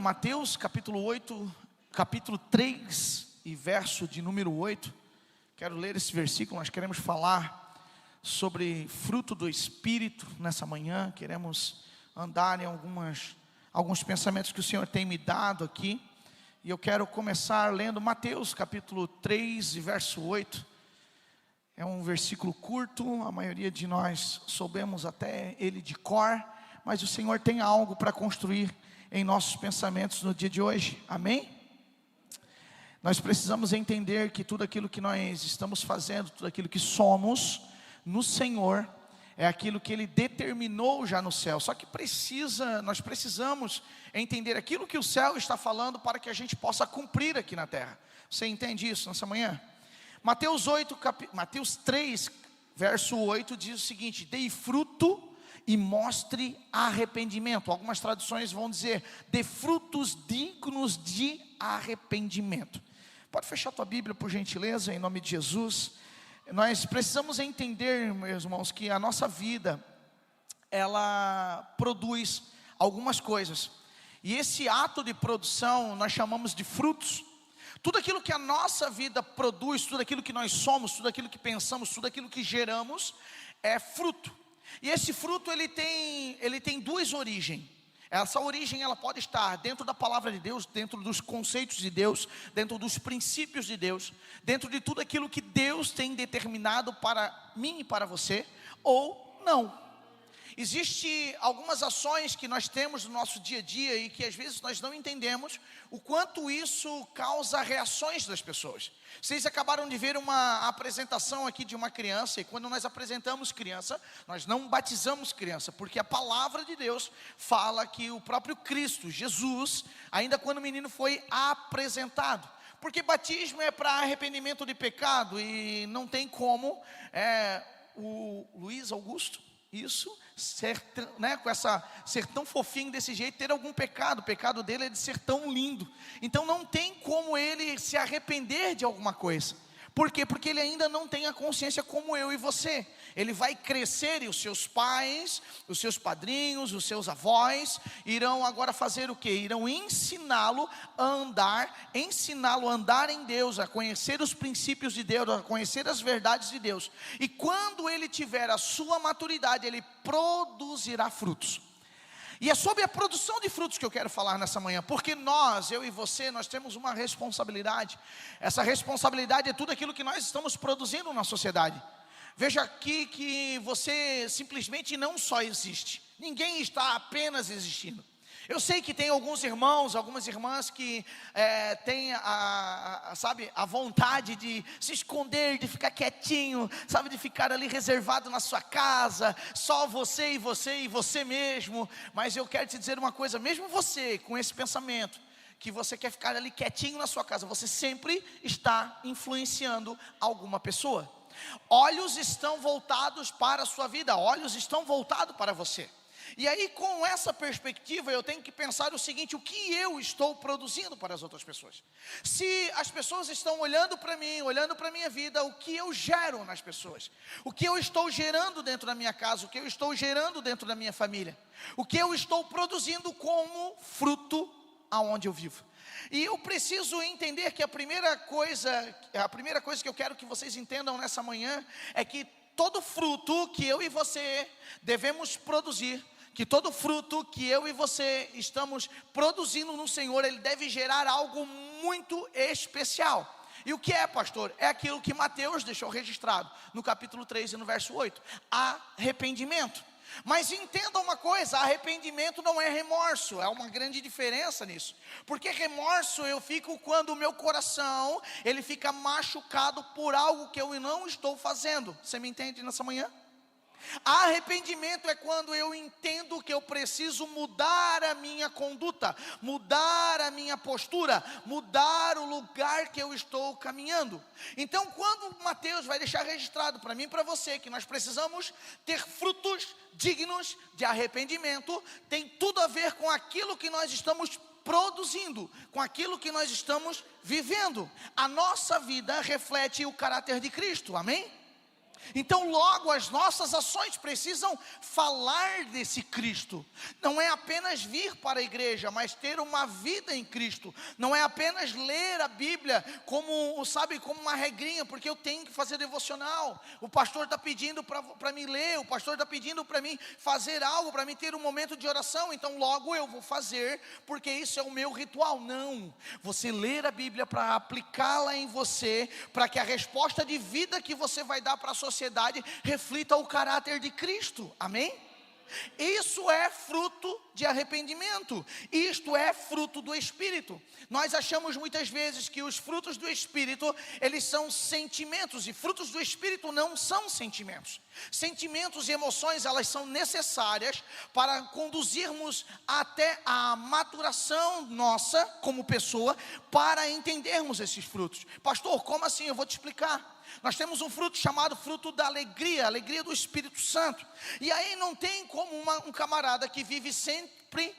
Mateus capítulo 8, capítulo 3 e verso de número 8. Quero ler esse versículo. Nós queremos falar sobre fruto do Espírito nessa manhã. Queremos andar em alguns pensamentos que o Senhor tem me dado aqui. E eu quero começar lendo Mateus capítulo 3 e verso 8. É um versículo curto, a maioria de nós soubemos até ele de cor, mas o Senhor tem algo para construir em nossos pensamentos no dia de hoje, amém? Nós precisamos entender que tudo aquilo que nós estamos fazendo, tudo aquilo que somos no Senhor, é aquilo que Ele determinou já no céu. Só que nós precisamos entender aquilo que o céu está falando para que a gente possa cumprir aqui na terra. Você entende isso nessa manhã? Mateus 3, verso 8 diz o seguinte: dei fruto e mostre arrependimento. Algumas traduções vão dizer: dê frutos dignos de arrependimento. Pode fechar tua Bíblia por gentileza, em nome de Jesus. Nós precisamos entender, meus irmãos, que a nossa vida, ela produz algumas coisas, e esse ato de produção nós chamamos de frutos. Tudo aquilo que a nossa vida produz, tudo aquilo que nós somos, tudo aquilo que pensamos, tudo aquilo que geramos é fruto. E esse fruto ele tem duas origens. Essa origem ela pode estar dentro da palavra de Deus, dentro dos conceitos de Deus, dentro dos princípios de Deus, dentro de tudo aquilo que Deus tem determinado para mim e para você, ou não. Existem algumas ações que nós temos no nosso dia a dia e que às vezes nós não entendemos o quanto isso causa reações das pessoas. Vocês acabaram de ver uma apresentação aqui de uma criança, e quando nós apresentamos criança, nós não batizamos criança, porque a palavra de Deus fala que o próprio Cristo, Jesus, ainda quando o menino foi apresentado, porque batismo é para arrependimento de pecado, e não tem como o Luiz Augusto, isso, ser tão fofinho desse jeito, ter algum pecado. O pecado dele é de ser tão lindo. Então não tem como ele se arrepender de alguma coisa. Por quê? Porque ele ainda não tem a consciência como eu e você. Ele vai crescer e os seus pais, os seus padrinhos, os seus avós irão agora fazer o quê? Irão ensiná-lo a andar em Deus, a conhecer os princípios de Deus, a conhecer as verdades de Deus. E quando ele tiver a sua maturidade, ele produzirá frutos. E é sobre a produção de frutos que eu quero falar nessa manhã, porque eu e você, nós temos uma responsabilidade. Essa responsabilidade é tudo aquilo que nós estamos produzindo na sociedade. Veja aqui que você simplesmente não só existe, ninguém está apenas existindo. Eu sei que tem alguns irmãos, algumas irmãs que têm a vontade de se esconder, de ficar quietinho, de ficar ali reservado na sua casa, só você e você mesmo. Mas eu quero te dizer uma coisa, mesmo você com esse pensamento, que você quer ficar ali quietinho na sua casa, você sempre está influenciando alguma pessoa. Olhos estão voltados para a sua vida, olhos estão voltados para você. E aí, com essa perspectiva, eu tenho que pensar o seguinte: o que eu estou produzindo para as outras pessoas? Se as pessoas estão olhando para mim, olhando para a minha vida, o que eu gero nas pessoas? O que eu estou gerando dentro da minha casa? O que eu estou gerando dentro da minha família? O que eu estou produzindo como fruto aonde eu vivo? E eu preciso entender que a primeira coisa que eu quero que vocês entendam nessa manhã é que todo fruto que eu e você devemos produzir, que todo fruto que eu e você estamos produzindo no Senhor, ele deve gerar algo muito especial. E o que é, pastor? É aquilo que Mateus deixou registrado no capítulo 3 e no verso 8: arrependimento. Mas entenda uma coisa, arrependimento não é remorso, há uma grande diferença nisso. Porque remorso eu fico quando o meu coração, ele fica machucado por algo que eu não estou fazendo. Você me entende nessa manhã? Arrependimento é quando eu entendo que eu preciso mudar a minha conduta, mudar a minha postura, mudar o lugar que eu estou caminhando. Então, quando Mateus vai deixar registrado para mim e para você que nós precisamos ter frutos dignos de arrependimento, tem tudo a ver com aquilo que nós estamos produzindo, com aquilo que nós estamos vivendo. A nossa vida reflete o caráter de Cristo, amém? Então logo as nossas ações precisam falar desse Cristo. Não é apenas vir para a igreja, mas ter uma vida em Cristo. Não é apenas ler a Bíblia como, sabe, como uma regrinha, porque eu tenho que fazer devocional. O pastor está pedindo para mim ler, o pastor está pedindo para mim fazer algo, para mim ter um momento de oração, então logo eu vou fazer, porque isso é o meu ritual. Não, você ler a Bíblia para aplicá-la em você, para que a resposta de vida que você vai dar para a sociedade reflita o caráter de Cristo, amém? Isso é fruto de arrependimento, isto é fruto do Espírito. Nós achamos muitas vezes que os frutos do Espírito, eles são sentimentos, e frutos do Espírito não são sentimentos. Sentimentos e emoções, elas são necessárias para conduzirmos até a maturação nossa como pessoa, para entendermos esses frutos. Pastor, como assim? Eu vou te explicar. Nós temos um fruto chamado fruto da alegria, a alegria do Espírito Santo. E aí não tem como um camarada que vive sempre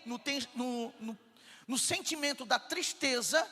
no sentimento da tristeza,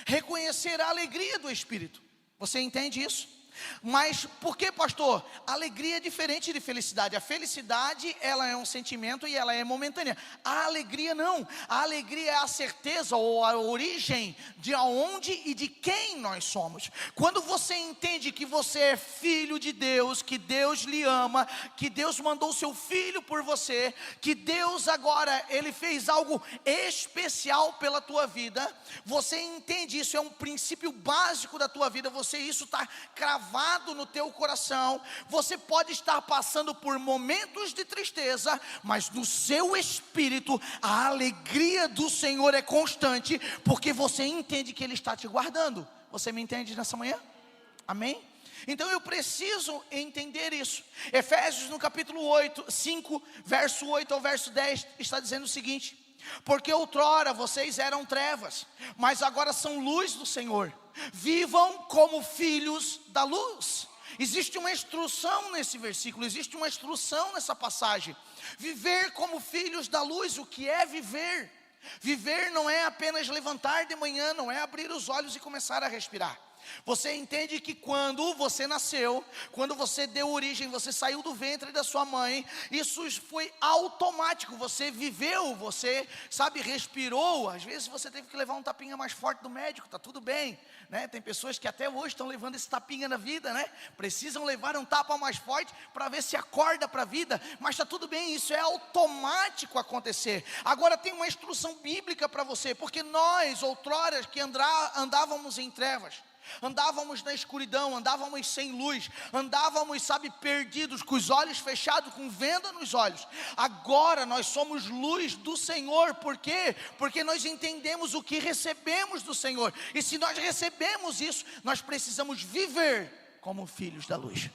reconhecer a alegria do Espírito. Você entende isso? Mas por que, pastor? A alegria é diferente de felicidade. A felicidade, ela é um sentimento e ela é momentânea. A alegria não. A alegria é a certeza ou a origem de aonde e de quem nós somos. Quando você entende que você é filho de Deus, que Deus lhe ama, que Deus mandou o seu filho por você, que Deus agora, Ele fez algo especial pela tua vida, você entende isso, é um princípio básico da tua vida, isso está cravado no teu coração. Você pode estar passando por momentos de tristeza, mas no seu espírito a alegria do Senhor é constante, porque você entende que Ele está te guardando. Você me entende nessa manhã? Amém? Então eu preciso entender isso. Efésios no capítulo 5, verso 8 ao verso 10, está dizendo o seguinte: porque outrora vocês eram trevas, mas agora são luz do Senhor. Vivam como filhos da luz. Existe uma instrução nesse versículo, existe uma instrução nessa passagem. Viver como filhos da luz. O que é viver? Viver não é apenas levantar de manhã, não é abrir os olhos e começar a respirar. Você entende que quando você nasceu, quando você deu origem, você saiu do ventre da sua mãe, isso foi automático. Você viveu, você, sabe, respirou. Às vezes você teve que levar um tapinha mais forte do médico, está tudo bem, né? Tem pessoas que até hoje estão levando esse tapinha na vida, né? Precisam levar um tapa mais forte para ver se acorda para a vida, mas está tudo bem, isso é automático acontecer. Agora tem uma instrução bíblica para você, porque nós, outrora, que andávamos em trevas, andávamos na escuridão, andávamos sem luz, andávamos, sabe, perdidos, com os olhos fechados, com venda nos olhos. Agora nós somos luz do Senhor. Por quê? Porque nós entendemos o que recebemos do Senhor. E se nós recebemos isso, nós precisamos viver como filhos da luz.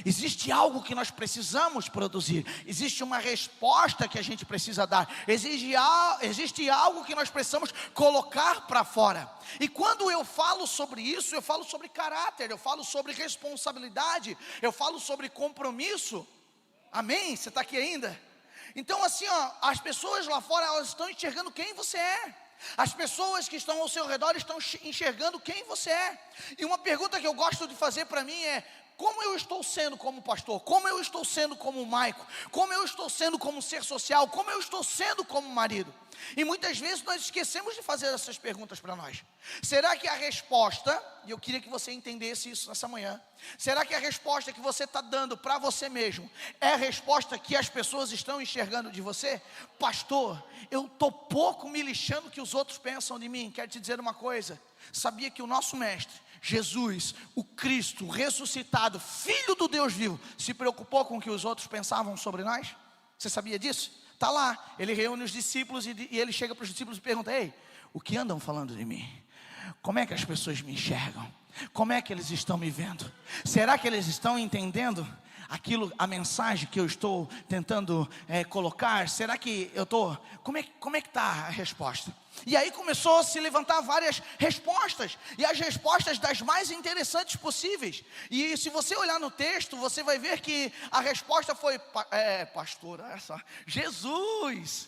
Existe algo que nós precisamos produzir, existe uma resposta que a gente precisa dar, existe algo que nós precisamos colocar para fora. E quando eu falo sobre isso, eu falo sobre caráter, eu falo sobre responsabilidade, eu falo sobre compromisso. Amém? Você está aqui ainda? Então assim, as pessoas lá fora, elas estão enxergando quem você é. As pessoas que estão ao seu redor estão enxergando quem você é. E uma pergunta que eu gosto de fazer para mim é: como eu estou sendo como pastor? Como eu estou sendo como Maico? Como eu estou sendo como ser social? Como eu estou sendo como marido? E muitas vezes nós esquecemos de fazer essas perguntas para nós. Será que a resposta, e eu queria que você entendesse isso nessa manhã, será que a resposta que você está dando para você mesmo é a resposta que as pessoas estão enxergando de você? Pastor, eu estou pouco me lixando o que os outros pensam de mim. Quero te dizer uma coisa: sabia que o nosso mestre Jesus, o Cristo ressuscitado, Filho do Deus vivo, se preocupou com o que os outros pensavam sobre nós? Você sabia disso? Está lá, ele reúne os discípulos e ele chega para os discípulos e pergunta: ei, o que andam falando de mim? Como é que as pessoas me enxergam? Como é que eles estão me vendo? Será que eles estão entendendo a mensagem que eu estou tentando colocar? Será que eu estou... Como é que está a resposta? E aí começou a se levantar várias respostas, e as respostas das mais interessantes possíveis. E se você olhar no texto, você vai ver que a resposta foi: pastor, olha só, Jesus,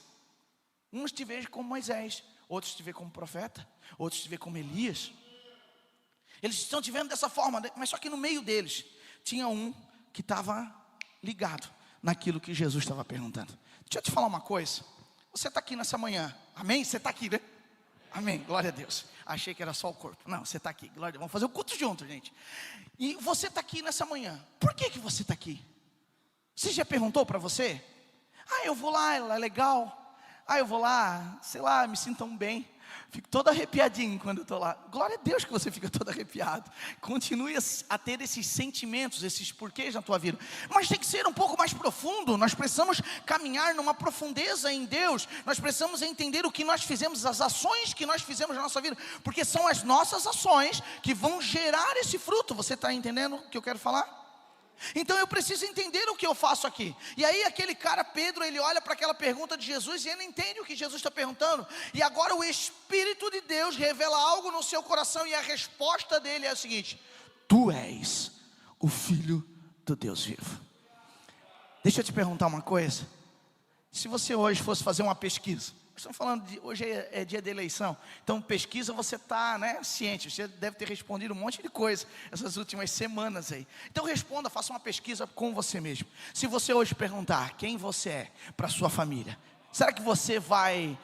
uns te veem como Moisés, outros te veem como profeta, outros te veem como Elias. Eles estão te vendo dessa forma, mas só que no meio deles tinha um que estava ligado naquilo que Jesus estava perguntando. Deixa eu te falar uma coisa. Você está aqui nessa manhã, amém? Você está aqui, né? Amém, glória a Deus. Achei que era só o corpo. Não, você está aqui, glória a Deus. Vamos fazer o culto junto, gente. E você está aqui nessa manhã. Por que você está aqui? Você já perguntou para você? Eu vou lá é legal. Eu vou lá, sei lá, me sinto tão bem. Fico todo arrepiadinho quando eu estou lá. Glória a Deus que você fica todo arrepiado. Continue a ter esses sentimentos, esses porquês na tua vida. Mas tem que ser um pouco mais profundo. Nós precisamos caminhar numa profundeza em Deus. Nós precisamos entender o que nós fizemos, as ações que nós fizemos na nossa vida. Porque são as nossas ações que vão gerar esse fruto. Você está entendendo o que eu quero falar? Então eu preciso entender o que eu faço aqui. E aí aquele cara, Pedro, ele olha para aquela pergunta de Jesus e ele entende o que Jesus está perguntando. E agora o Espírito de Deus revela algo no seu coração e a resposta dele é a seguinte: tu és o Filho do Deus vivo. Deixa eu te perguntar uma coisa. Se você hoje fosse fazer uma pesquisa, estamos falando hoje é dia de eleição, então pesquisa, você está ciente, você deve ter respondido um monte de coisa essas últimas semanas aí. Então responda, faça uma pesquisa com você mesmo. Se você hoje perguntar quem você é para sua família, será que você vai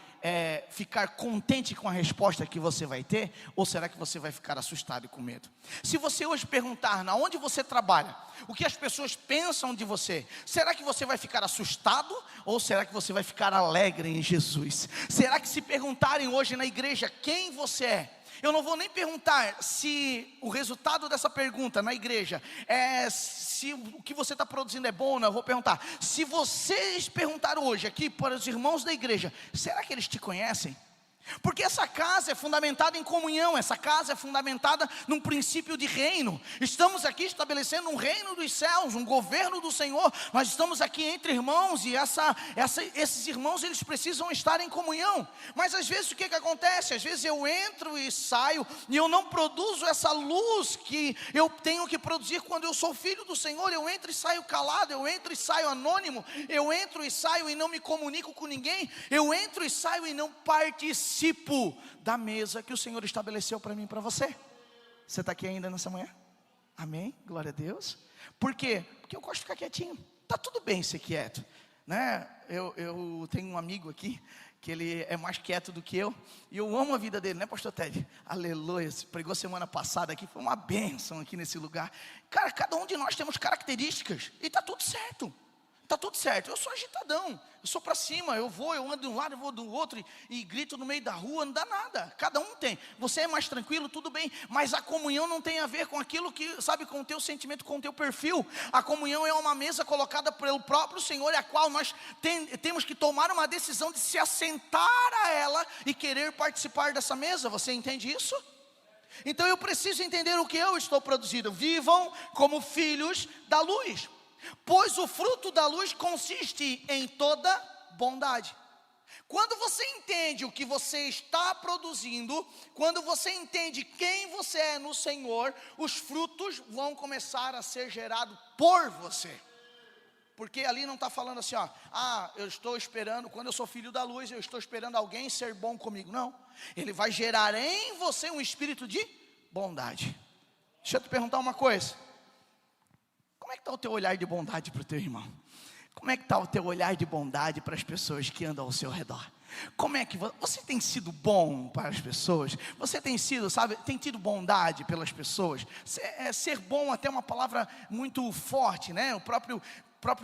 ficar contente com a resposta que você vai ter? Ou será que você vai ficar assustado e com medo? Se você hoje perguntar na onde você trabalha, o que as pessoas pensam de você, será que você vai ficar assustado? Ou será que você vai ficar alegre em Jesus? Será que se perguntarem hoje na igreja quem você é, eu não vou nem perguntar se o resultado dessa pergunta na igreja é se o que você está produzindo é bom ou não. Eu vou perguntar, se vocês perguntaram hoje aqui para os irmãos da igreja, será que eles te conhecem? Porque essa casa é fundamentada em comunhão, essa casa é fundamentada num princípio de reino. Estamos aqui estabelecendo um reino dos céus, um governo do Senhor. Nós estamos aqui entre irmãos e esses irmãos, eles precisam estar em comunhão. Mas às vezes o que acontece? Às vezes eu entro e saio e eu não produzo essa luz que eu tenho que produzir quando eu sou filho do Senhor. Eu entro e saio calado, eu entro e saio anônimo, eu entro e saio e não me comunico com ninguém, eu entro e saio e não participo da mesa que o Senhor estabeleceu para mim e para você. Você está aqui ainda nessa manhã? Amém? Glória a Deus. Por quê? Porque eu gosto de ficar quietinho. Está tudo bem ser quieto, né? Eu tenho um amigo aqui que ele é mais quieto do que eu, e eu amo a vida dele, né, pastor Ted? Aleluia, pregou semana passada aqui, foi uma bênção aqui nesse lugar. Cara, cada um de nós temos características, e está tudo certo. Está tudo certo, eu sou agitadão, eu sou para cima, eu ando de um lado, eu vou do outro e grito no meio da rua, não dá nada, cada um tem. Você é mais tranquilo, tudo bem, mas a comunhão não tem a ver com aquilo que, sabe, com o teu sentimento, com o teu perfil. A comunhão é uma mesa colocada pelo próprio Senhor, e a qual nós temos que tomar uma decisão de se assentar a ela e querer participar dessa mesa. Você entende isso? Então eu preciso entender o que eu estou produzindo. Vivam como filhos da luz, pois o fruto da luz consiste em toda bondade. Quando você entende o que você está produzindo, quando você entende quem você é no Senhor, os frutos vão começar a ser gerados por você. Porque ali não está falando assim, eu estou esperando, quando eu sou filho da luz, eu estou esperando alguém ser bom comigo. Não, ele vai gerar em você um espírito de bondade. Deixa eu te perguntar uma coisa. Como é que está o teu olhar de bondade para o teu irmão? Como é que está o teu olhar de bondade para as pessoas que andam ao seu redor? Como é que você tem sido bom para as pessoas? Você tem sido, tem tido bondade pelas pessoas? Ser bom até uma palavra muito forte, né? O próprio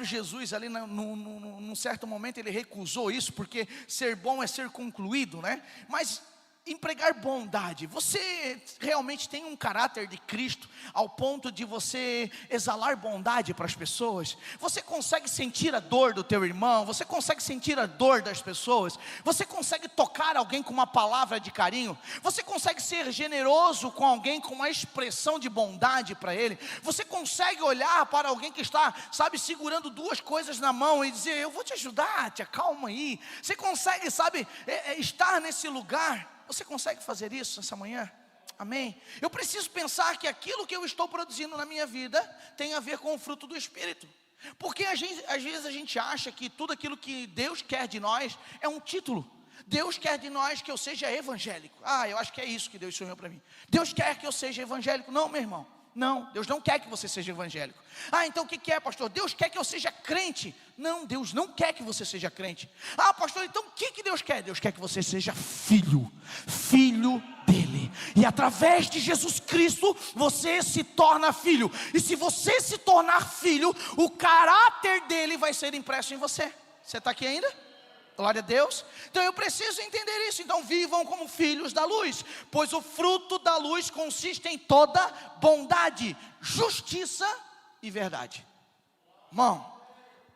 Jesus ali, num certo momento, ele recusou isso, porque ser bom é ser concluído, né? Mas empregar bondade, você realmente tem um caráter de Cristo ao ponto de você exalar bondade para as pessoas? Você consegue sentir a dor do teu irmão? Você consegue sentir a dor das pessoas? Você consegue tocar alguém com uma palavra de carinho? Você consegue ser generoso com alguém com uma expressão de bondade para ele? Você consegue olhar para alguém que está, segurando duas coisas na mão e dizer, eu vou te ajudar, te acalma aí? Você consegue, estar nesse lugar? Você consegue fazer isso nessa manhã? Amém? Eu preciso pensar que aquilo que eu estou produzindo na minha vida tem a ver com o fruto do Espírito. Porque às vezes a gente acha que tudo aquilo que Deus quer de nós é um título. Deus quer de nós que eu seja evangélico. Eu acho que é isso que Deus sonhou para mim. Deus quer que eu seja evangélico. Não, meu irmão, Não, Deus não quer que você seja evangélico. Então o que é, pastor? Deus quer que eu seja crente. Não, Deus não quer que você seja crente. Pastor, então o que Deus quer? Deus quer que você seja filho dele. E através de Jesus Cristo, você se torna filho. E se você se tornar filho, o caráter dele vai ser impresso em você. Você está aqui ainda? Glória a Deus. Então eu preciso entender isso. Então vivam como filhos da luz, pois o fruto da luz consiste em toda bondade, justiça e verdade. Irmão,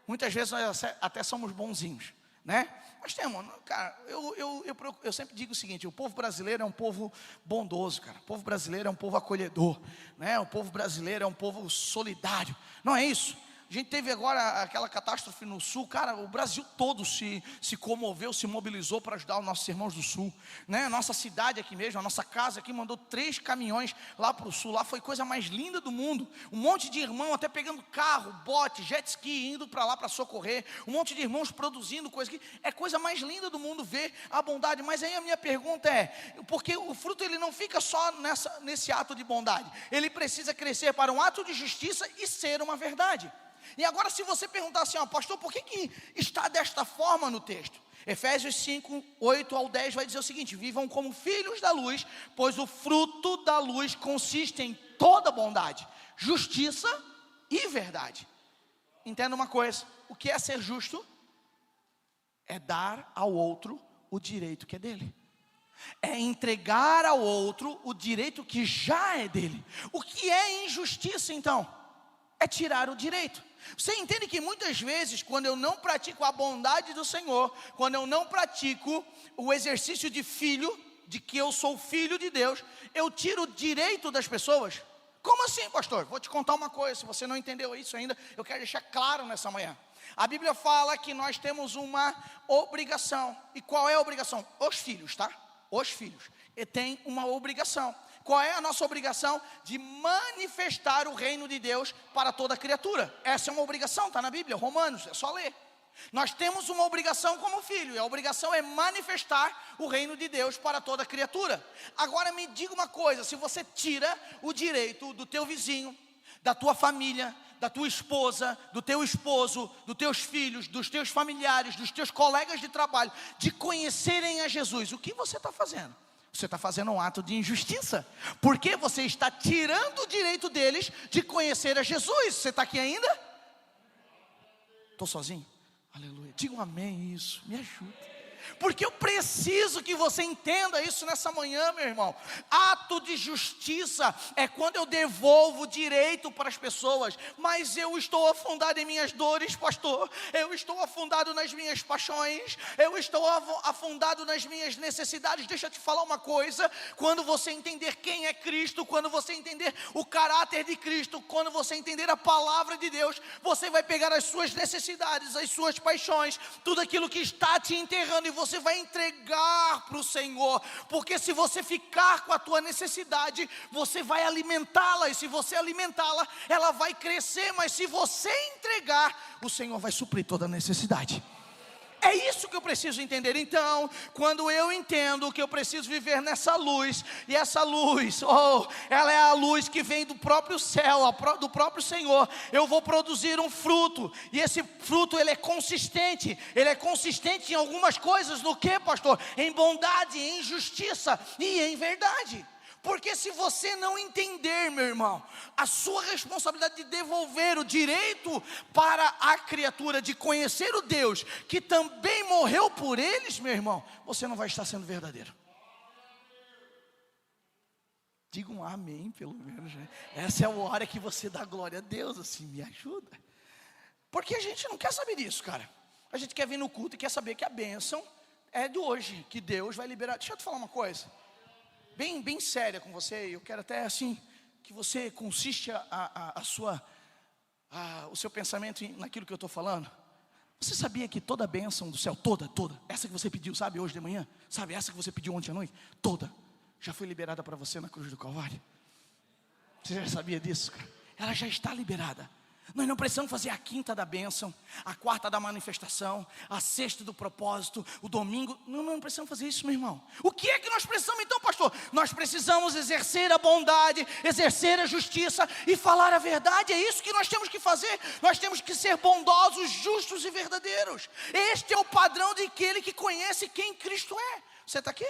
muitas vezes nós até somos bonzinhos, né? Mas temos, cara, eu sempre digo o seguinte: o povo brasileiro é um povo bondoso, cara. O povo brasileiro é um povo acolhedor, né? O povo brasileiro é um povo solidário. Não é isso? A gente teve agora aquela catástrofe no sul, cara, o Brasil todo se comoveu, se mobilizou para ajudar os nossos irmãos do sul, né? Nossa cidade aqui mesmo, a nossa casa aqui mandou 3 caminhões lá para o sul. Lá foi a coisa mais linda do mundo. Um monte de irmão até pegando carro, bote, jet ski, indo para lá para socorrer. Um monte de irmãos produzindo coisa que é coisa mais linda do mundo ver a bondade. Mas aí a minha pergunta é, porque o fruto ele não fica só nesse ato de bondade, ele precisa crescer para um ato de justiça e ser uma verdade. E agora se você perguntar assim, pastor, por que está desta forma no texto? Efésios 5, 8 ao 10 vai dizer o seguinte: vivam como filhos da luz, pois o fruto da luz consiste em toda bondade, justiça e verdade. Entenda uma coisa: o que é ser justo? É dar ao outro o direito que é dele. É entregar ao outro o direito que já é dele. O que é injustiça então? É tirar o direito. Você entende que muitas vezes, quando eu não pratico a bondade do Senhor, quando eu não pratico o exercício de filho, de que eu sou filho de Deus, eu tiro o direito das pessoas? Como assim, pastor? Vou te contar uma coisa, se você não entendeu isso ainda, eu quero deixar claro nessa manhã. A Bíblia fala que nós temos uma obrigação. E qual é a obrigação? Os filhos, tá? Os filhos. E tem uma obrigação. Qual é a nossa obrigação? De manifestar o reino de Deus para toda criatura. Essa é uma obrigação, está na Bíblia, Romanos, é só ler. Nós temos uma obrigação como filho, e a obrigação é manifestar o reino de Deus para toda criatura. Agora me diga uma coisa: se você tira o direito do teu vizinho, da tua família, da tua esposa, do teu esposo, dos teus filhos, dos teus familiares, dos teus colegas de trabalho, de conhecerem a Jesus, o que você está fazendo? Você está fazendo um ato de injustiça, porque você está tirando o direito deles de conhecer a Jesus. Você está aqui ainda? Estou sozinho? Aleluia, diga um amém isso, me ajuda. Porque eu preciso que você entenda isso nessa manhã, meu irmão. Ato de justiça é quando eu devolvo direito para as pessoas. Mas eu estou afundado em minhas dores, pastor. Eu estou afundado nas minhas paixões. Eu estou afundado nas minhas necessidades. Deixa eu te falar uma coisa: quando você entender quem é Cristo, quando você entender o caráter de Cristo, quando você entender a palavra de Deus, você vai pegar as suas necessidades, as suas paixões, tudo aquilo que está te enterrando, e você vai entregar para o Senhor. Porque se você ficar com a tua necessidade, você vai alimentá-la, e se você alimentá-la, ela vai crescer. Mas se você entregar, o Senhor vai suprir toda a necessidade. É isso que eu preciso entender. Então, quando eu entendo que eu preciso viver nessa luz, e essa luz, ela é a luz que vem do próprio céu, do próprio Senhor, eu vou produzir um fruto, e esse fruto ele é consistente em algumas coisas. No que, pastor? Em bondade, em justiça e em verdade. Porque se você não entender, meu irmão, a sua responsabilidade de devolver o direito para a criatura de conhecer o Deus que também morreu por eles, meu irmão, você não vai estar sendo verdadeiro. Diga um amém, pelo menos, né? Essa é a hora que você dá glória a Deus, assim, me ajuda. Porque a gente não quer saber disso, cara. A gente quer vir no culto e quer saber que a bênção é de hoje, que Deus vai liberar. Deixa eu te falar uma coisa bem séria com você. Eu quero até assim que você consiste o seu pensamento naquilo que eu estou falando. Você sabia que toda a bênção do céu, toda, essa que você pediu, sabe, hoje de manhã, sabe, essa que você pediu ontem à noite, toda, já foi liberada para você na cruz do Calvário? Você já sabia disso, cara? Ela já está liberada. Nós não precisamos fazer a quinta da bênção, a quarta da manifestação, a sexta do propósito, o domingo. Não precisamos fazer isso, meu irmão. O que é que nós precisamos então, pastor? Nós precisamos exercer a bondade, exercer a justiça e falar a verdade. É isso que nós temos que fazer. Nós temos que ser bondosos, justos e verdadeiros. Este é o padrão de aquele que conhece quem Cristo é. Você está aqui?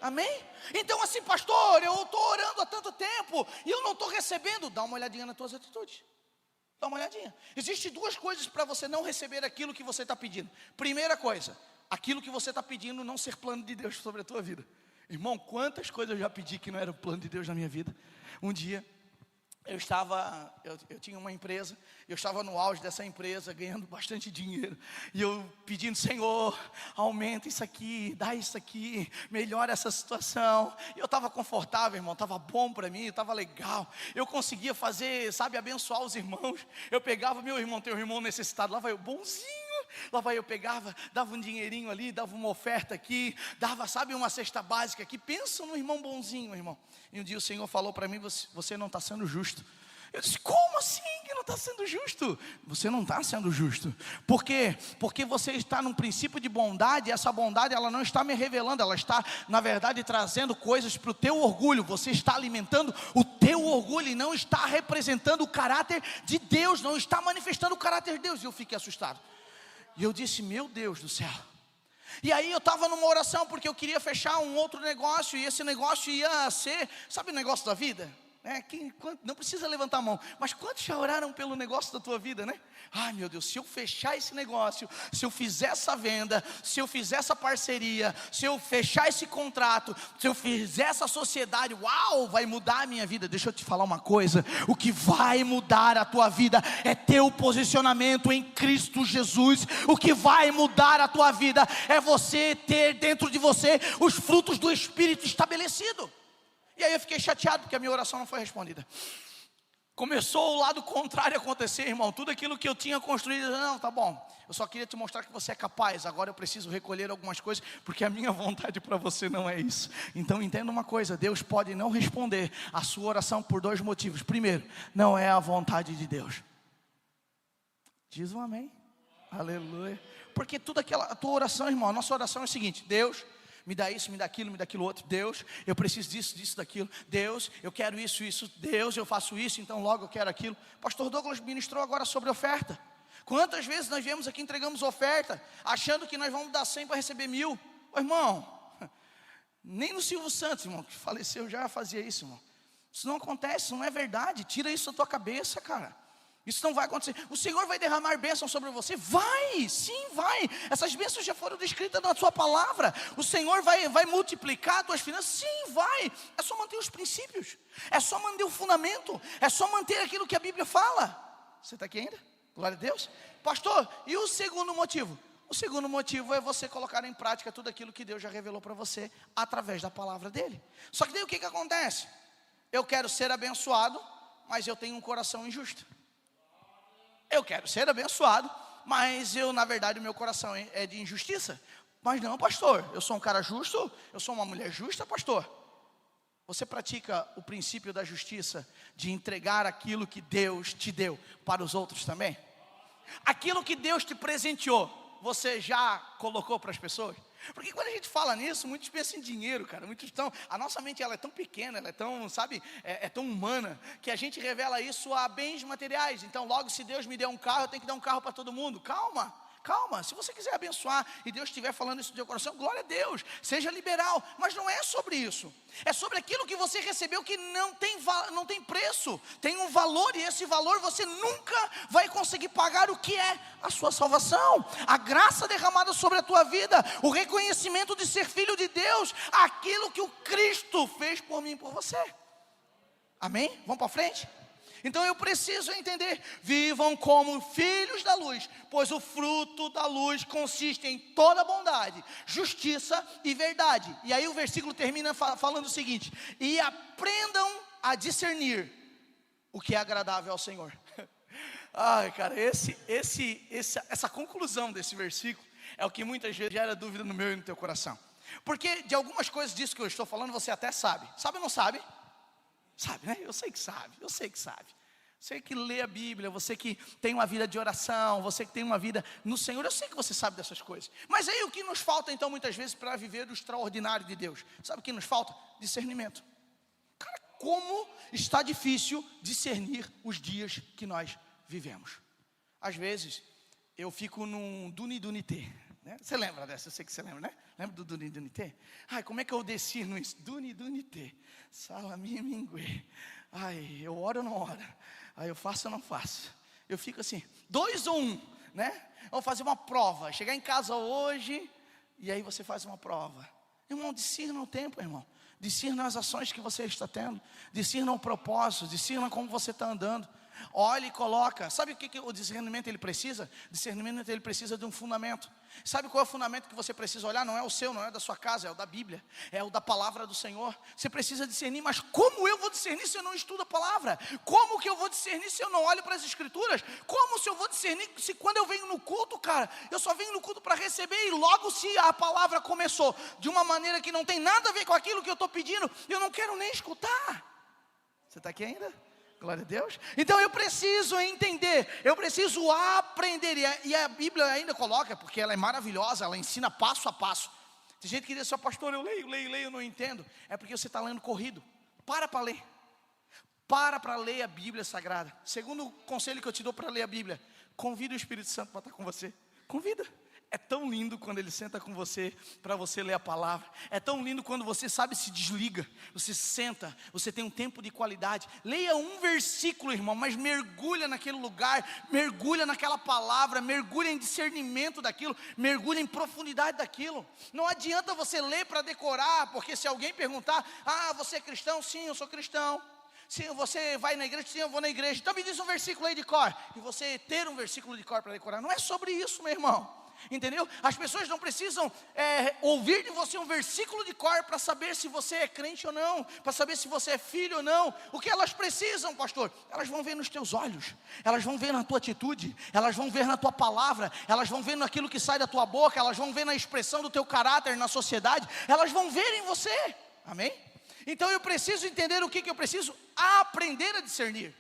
Amém? Então assim, pastor, eu estou orando há tanto tempo e eu não estou recebendo. Dá uma olhadinha nas tuas atitudes. Dá uma olhadinha. Existem duas coisas para você não receber aquilo que você está pedindo. Primeira coisa, aquilo que você está pedindo não ser plano de Deus sobre a tua vida. Irmão, quantas coisas eu já pedi que não eram plano de Deus na minha vida. Um dia, eu tinha uma empresa, eu estava no auge dessa empresa, ganhando bastante dinheiro, e eu pedindo, Senhor, aumenta isso aqui, dá isso aqui, melhora essa situação. E eu estava confortável, irmão, estava bom para mim, estava legal, eu conseguia fazer, sabe, abençoar os irmãos. Eu pegava, meu irmão, tem um irmão necessitado, lá vai eu, bonzinho. Lá vai eu pegava, dava um dinheirinho ali, dava uma oferta aqui, dava, sabe, uma cesta básica aqui. Pensa no irmão bonzinho, irmão. E um dia o Senhor falou para mim, você não está sendo justo. Eu disse, como assim que não está sendo justo? Você não está sendo justo. Por quê? Porque você está num princípio de bondade, e essa bondade ela não está me revelando, ela está, na verdade, trazendo coisas para o teu orgulho. Você está alimentando o teu orgulho e não está representando o caráter de Deus, não está manifestando o caráter de Deus. E eu fiquei assustado. E eu disse, meu Deus do céu. E aí eu estava numa oração, porque eu queria fechar um outro negócio, e esse negócio ia ser, sabe o negócio da vida? Não precisa levantar a mão, mas quantos já oraram pelo negócio da tua vida, né? Ai meu Deus, se eu fechar esse negócio, se eu fizer essa venda, se eu fizer essa parceria, se eu fechar esse contrato, se eu fizer essa sociedade, uau, vai mudar a minha vida. Deixa eu te falar uma coisa, o que vai mudar a tua vida é teu posicionamento em Cristo Jesus. O que vai mudar a tua vida é você ter dentro de você os frutos do Espírito estabelecido. E aí eu fiquei chateado porque a minha oração não foi respondida. Começou o lado contrário a acontecer, irmão. Tudo aquilo que eu tinha construído, não, tá bom. Eu só queria te mostrar que você é capaz. Agora eu preciso recolher algumas coisas, porque a minha vontade para você não é isso. Então entenda uma coisa, Deus pode não responder a sua oração por dois motivos. Primeiro, não é a vontade de Deus. Diz um amém. Aleluia. Porque tudo aquela, a tua oração, irmão, a nossa oração é o seguinte: Deus, me dá isso, me dá aquilo outro. Deus, eu preciso disso, daquilo. Deus, eu quero isso. Deus, eu faço isso, então logo eu quero aquilo. Pastor Douglas ministrou agora sobre oferta. Quantas vezes nós viemos aqui e entregamos oferta, achando que nós vamos dar 100 para receber 1000. Ô, irmão, nem no Silvio Santos, irmão, que faleceu, já fazia isso, irmão. Isso não acontece, isso não é verdade. Tira isso da tua cabeça, cara. Isso não vai acontecer. O Senhor vai derramar bênçãos sobre você? Vai, sim, vai. Essas bênçãos já foram descritas na sua palavra. O Senhor vai multiplicar as tuas finanças? Sim, vai. É só manter os princípios. É só manter o fundamento. É só manter aquilo que a Bíblia fala. Você está aqui ainda? Glória a Deus. Pastor, e o segundo motivo? O segundo motivo é você colocar em prática tudo aquilo que Deus já revelou para você através da palavra dele. Só que daí o que acontece? Eu quero ser abençoado, mas eu tenho um coração injusto. Eu quero ser abençoado, mas na verdade o meu coração é de injustiça. Mas não, pastor, eu sou um cara justo, eu sou uma mulher justa, pastor. Você pratica o princípio da justiça, de entregar aquilo que Deus te deu para os outros também? Aquilo que Deus te presenteou, você já colocou para as pessoas? Porque quando a gente fala nisso, muitos pensam em dinheiro, cara. Muitos estão, a nossa mente ela é tão pequena, ela é tão, sabe, é tão humana, que a gente revela isso a bens materiais. Então logo, se Deus me der um carro, eu tenho que dar um carro para todo mundo. Calma, se você quiser abençoar e Deus estiver falando isso no teu coração, glória a Deus, seja liberal. Mas não é sobre isso, é sobre aquilo que você recebeu que não tem preço, tem um valor, e esse valor você nunca vai conseguir pagar. O que é a sua salvação, a graça derramada sobre a tua vida, o reconhecimento de ser filho de Deus, aquilo que o Cristo fez por mim e por você. Amém? Vamos para frente? Então eu preciso entender: vivam como filhos da luz, pois o fruto da luz consiste em toda bondade, justiça e verdade. E aí o versículo termina falando o seguinte: e aprendam a discernir o que é agradável ao Senhor. Ai, cara, essa conclusão desse versículo é o que muitas vezes gera dúvida no meu e no teu coração. Porque de algumas coisas disso que eu estou falando, você até sabe. Sabe ou não sabe? Sabe, né? Eu sei que sabe. Você que lê a Bíblia, você que tem uma vida de oração, você que tem uma vida no Senhor, eu sei que você sabe dessas coisas. Mas aí o que nos falta então muitas vezes para viver o extraordinário de Deus? Sabe o que nos falta? Discernimento. Cara, como está difícil discernir os dias que nós vivemos. Às vezes eu fico num duni-duni-tê, né? Você lembra dessa? Eu sei que você lembra, né? Lembra do duni-duni-tê? Ai, como é que eu discerno isso? Duni-duni-tê, salami mingue. Ai, eu oro ou não oro? Aí eu faço ou não faço? Eu fico assim, 2 ou 1, né? Vou fazer uma prova, chegar em casa hoje, e aí você faz uma prova. Irmão, discerna o tempo, irmão. Discerna as ações que você está tendo. Discerna o propósito, discerna como você está andando. Olha e coloca. Sabe o que o discernimento ele precisa? Discernimento ele precisa de um fundamento. Sabe qual é o fundamento que você precisa olhar? Não é o seu, não é da sua casa, é o da Bíblia, é o da palavra do Senhor. Você precisa discernir, mas como eu vou discernir se eu não estudo a palavra? Como que eu vou discernir se eu não olho para as escrituras? Como se eu vou discernir se quando eu venho no culto, cara, eu só venho no culto para receber, e logo se a palavra começou de uma maneira que não tem nada a ver com aquilo que eu estou pedindo, eu não quero nem escutar. Você está aqui ainda? Glória a Deus. Então eu preciso entender, eu preciso aprender. E a Bíblia ainda coloca, porque ela é maravilhosa, ela ensina passo a passo. Tem gente que diz assim, pastor, eu leio, eu não entendo. É porque você está lendo corrido. Para ler. Para ler a Bíblia Sagrada. Segundo conselho que eu te dou para ler a Bíblia, convida o Espírito Santo para estar com você. Convida. É tão lindo quando ele senta com você, para você ler a palavra. É tão lindo quando você sabe, se desliga. Você senta, você tem um tempo de qualidade. Leia um versículo, irmão, mas mergulha naquele lugar. Mergulha naquela palavra, mergulha em discernimento daquilo. Mergulha em profundidade daquilo. Não adianta você ler para decorar, porque se alguém perguntar, você é cristão? Sim, eu sou cristão. Sim, você vai na igreja? Sim, eu vou na igreja. Então me diz um versículo aí de cor. E você ter um versículo de cor para decorar. Não é sobre isso, meu irmão. Entendeu? As pessoas não precisam ouvir de você um versículo de cor para saber se você é crente ou não, para saber se você é filho ou não. O que elas precisam, pastor? Elas vão ver nos teus olhos, elas vão ver na tua atitude, elas vão ver na tua palavra, elas vão ver naquilo que sai da tua boca, elas vão ver na expressão do teu caráter na sociedade, elas vão ver em você. Amém? Então eu preciso entender o que eu preciso aprender a discernir.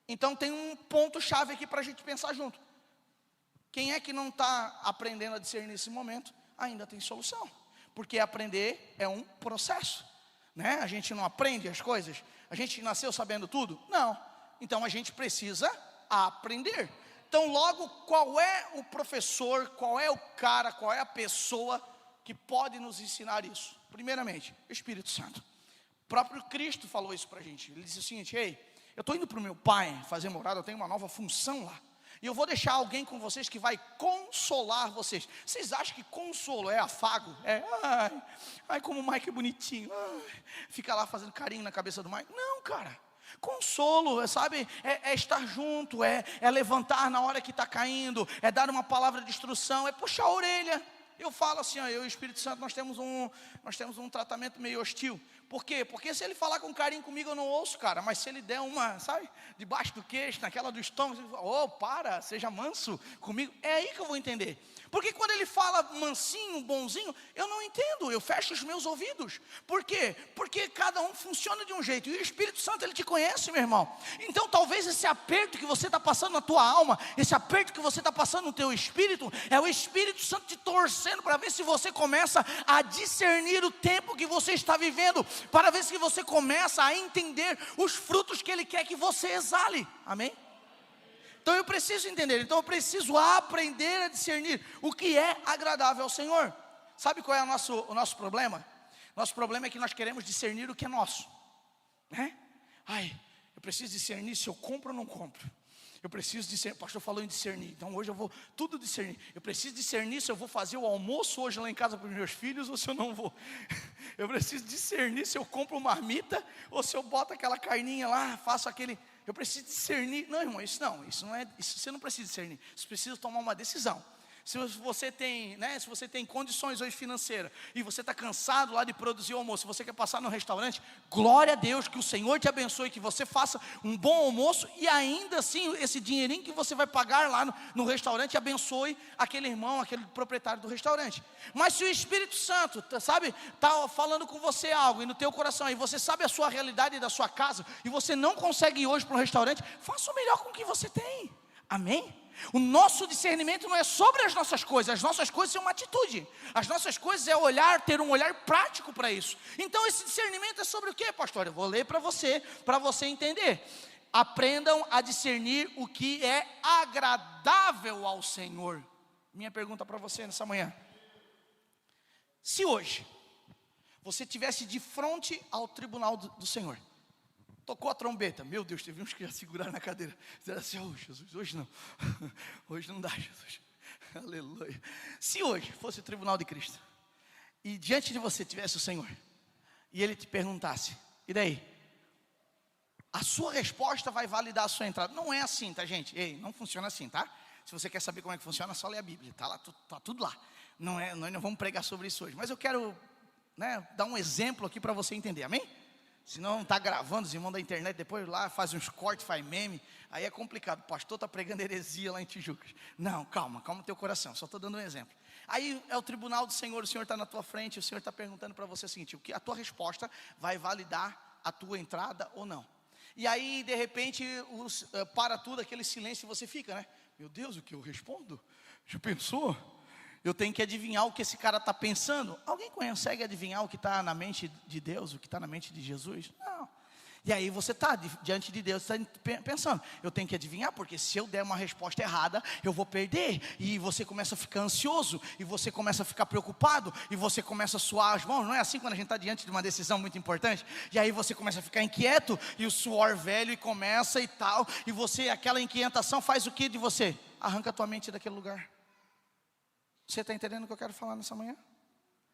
Então tem um ponto chave aqui para a gente pensar junto. Quem é que não está aprendendo a discernir nesse momento, ainda tem solução. Porque aprender é um processo, né? A gente não aprende as coisas, a gente nasceu sabendo tudo? Não. Então a gente precisa aprender. Então logo, qual é o professor, qual é o cara, qual é a pessoa que pode nos ensinar isso? Primeiramente, o Espírito Santo. O próprio Cristo falou isso para a gente. Ele disse o seguinte, ei, eu estou indo para o meu Pai fazer morada, eu tenho uma nova função lá. E eu vou deixar alguém com vocês que vai consolar vocês. Vocês acham que consolo é afago? Ai, como o Mike é bonitinho. Fica lá fazendo carinho na cabeça do Mike. Não, cara. Consolo, sabe, é estar junto, é levantar na hora que está caindo, é dar uma palavra de instrução, é puxar a orelha. Eu falo assim, eu e o Espírito Santo, nós temos um tratamento meio hostil. Por quê? Porque se ele falar com carinho comigo, eu não ouço, cara. Mas se ele der uma, sabe, debaixo do queixo, naquela do estômago, para, seja manso comigo. É aí que eu vou entender. Porque quando ele fala mansinho, bonzinho, eu não entendo, eu fecho os meus ouvidos. Por quê? Porque cada um funciona de um jeito. E o Espírito Santo, ele te conhece, meu irmão. Então talvez esse aperto que você está passando na tua alma, esse aperto que você está passando no teu espírito, é o Espírito Santo te torcendo para ver se você começa a discernir o tempo que você está vivendo, para ver se você começa a entender os frutos que ele quer que você exale. Amém? Então eu preciso entender, então eu preciso aprender a discernir o que é agradável ao Senhor. Sabe qual é o nosso problema? Nosso problema é que nós queremos discernir o que é nosso, né? Eu preciso discernir se eu compro ou não compro. Eu preciso discernir, o pastor falou em discernir, então hoje eu vou tudo discernir. Eu preciso discernir se eu vou fazer o almoço hoje lá em casa para os meus filhos ou se eu não vou. Eu preciso discernir se eu compro marmita ou se eu boto aquela carninha lá, faço aquele... Eu preciso discernir. Não, irmão, isso não é, isso você não precisa discernir. Você precisa tomar uma decisão. Se você tem, né, se você tem condições hoje financeiras e você está cansado lá de produzir o almoço, você quer passar no restaurante, glória a Deus, que o Senhor te abençoe, que você faça um bom almoço e ainda assim esse dinheirinho que você vai pagar lá no restaurante abençoe aquele irmão, aquele proprietário do restaurante. Mas se o Espírito Santo, sabe, está falando com você algo e no teu coração, e você sabe a sua realidade da sua casa e você não consegue ir hoje para um restaurante, faça o melhor com o que você tem. Amém? O nosso discernimento não é sobre as nossas coisas são uma atitude. As nossas coisas é olhar, ter um olhar prático para isso. Então esse discernimento é sobre o que, pastor? Eu vou ler para você entender. Aprendam a discernir o que é agradável ao Senhor. Minha pergunta para você nessa manhã: se hoje você estivesse de frente ao tribunal do Senhor, tocou a trombeta, meu Deus, teve uns que já seguraram na cadeira, disseram assim: oh Jesus, hoje não, hoje não dá, Jesus, aleluia. Se hoje fosse o tribunal de Cristo, e diante de você tivesse o Senhor, e Ele te perguntasse, e daí? A sua resposta vai validar a sua entrada. Não é assim, tá gente? Ei, não funciona assim, tá? Se você quer saber como é que funciona, é só ler a Bíblia, tá lá, tá tudo lá. Nós não vamos pregar sobre isso hoje, mas eu quero, né, dar um exemplo aqui para você entender, amém? Se não está gravando, os irmãos da internet depois lá faz uns cortes, faz meme, aí é complicado. O pastor está pregando heresia lá em Tijucas. Não, calma o teu coração, só estou dando um exemplo. Aí é o tribunal do Senhor, o Senhor está na tua frente, o Senhor está perguntando para você o seguinte: o que a tua resposta vai validar a tua entrada ou não? E aí de repente para tudo aquele silêncio e você fica, né? Meu Deus, o que eu respondo? Já pensou? Eu tenho que adivinhar o que esse cara está pensando. Alguém consegue adivinhar o que está na mente de Deus, o que está na mente de Jesus? Não. E aí você está diante de Deus, está pensando, eu tenho que adivinhar, porque se eu der uma resposta errada, eu vou perder. E você começa a ficar ansioso, e você começa a ficar preocupado, e você começa a suar as mãos. Não é assim quando a gente está diante de uma decisão muito importante? E aí você começa a ficar inquieto, e o suor velho e começa e tal, e você, aquela inquietação faz o que de você? Arranca a tua mente daquele lugar. Você está entendendo o que eu quero falar nessa manhã?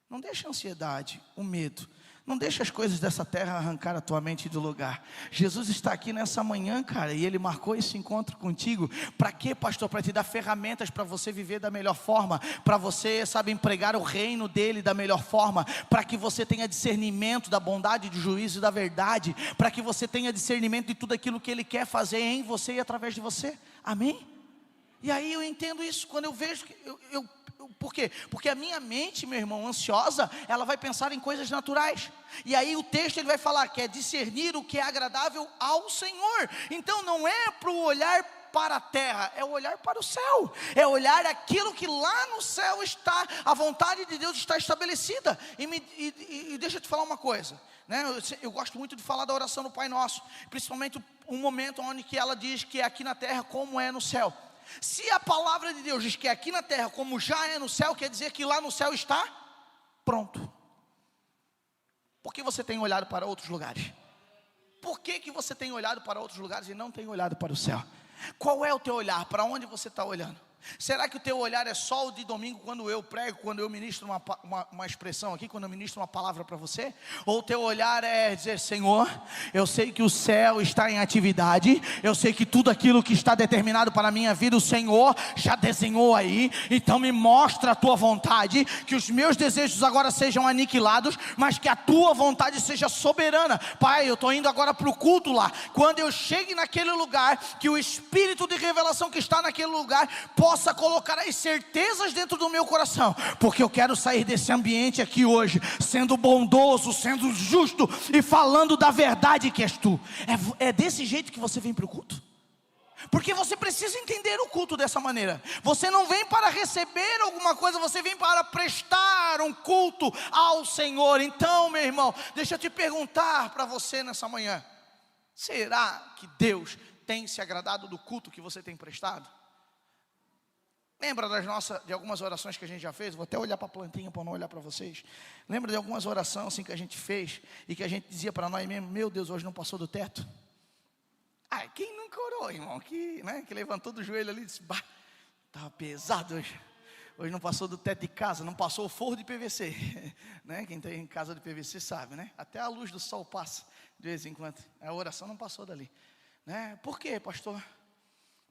Não deixa a ansiedade, o medo, não deixa as coisas dessa terra arrancar a tua mente do lugar. Jesus está aqui nessa manhã, cara, e Ele marcou esse encontro contigo. Para quê, pastor? Para te dar ferramentas para você viver da melhor forma, para você, sabe, empregar o reino dEle da melhor forma, para que você tenha discernimento da bondade, do juízo e da verdade, para que você tenha discernimento de tudo aquilo que Ele quer fazer em você e através de você. Amém? E aí eu entendo isso, quando eu vejo que por quê? Porque a minha mente, meu irmão, ansiosa, ela vai pensar em coisas naturais. E aí o texto ele vai falar que é discernir o que é agradável ao Senhor. Então não é para o olhar para a terra, é o olhar para o céu. É olhar aquilo que lá no céu está, a vontade de Deus está estabelecida. E deixa eu te falar uma coisa, né? Eu gosto muito de falar da oração do Pai Nosso, principalmente um momento onde que ela diz que é aqui na terra como é no céu. Se a palavra de Deus diz que é aqui na terra como já é no céu, quer dizer que lá no céu está pronto. Por que você tem olhado para outros lugares? Por que você tem olhado para outros lugares e não tem olhado para o céu? Qual é o teu olhar? Para onde você está olhando? Será que o teu olhar é só o de domingo, quando eu prego, quando eu ministro uma expressão aqui, quando eu ministro uma palavra para você? Ou o teu olhar é dizer: Senhor, eu sei que o céu está em atividade, eu sei que tudo aquilo que está determinado para a minha vida, o Senhor já desenhou aí, então me mostra a tua vontade, que os meus desejos agora sejam aniquilados, mas que a tua vontade seja soberana. Pai, eu estou indo agora para o culto lá, quando eu chegue naquele lugar, que o Espírito de revelação que está naquele lugar possa colocar as certezas dentro do meu coração, porque eu quero sair desse ambiente aqui hoje sendo bondoso, sendo justo e falando da verdade que és tu. É desse jeito que você vem para o culto? Porque você precisa entender o culto dessa maneira. Você não vem para receber alguma coisa, você vem para prestar um culto ao Senhor. Então, meu irmão, deixa eu te perguntar para você nessa manhã: será que Deus tem se agradado do culto que você tem prestado? Lembra de algumas orações que a gente já fez? Vou até olhar para a plantinha para não olhar para vocês. Lembra de algumas orações assim que a gente fez e que a gente dizia para nós mesmos: meu Deus, hoje não passou do teto? Quem nunca orou, irmão? Que levantou do joelho ali e disse: bah, estava pesado hoje. Hoje não passou do teto de casa, não passou o forro de PVC. Né? Quem tem casa de PVC sabe, né? Até a luz do sol passa de vez em quando. A oração não passou dali. Né? Por quê, pastor?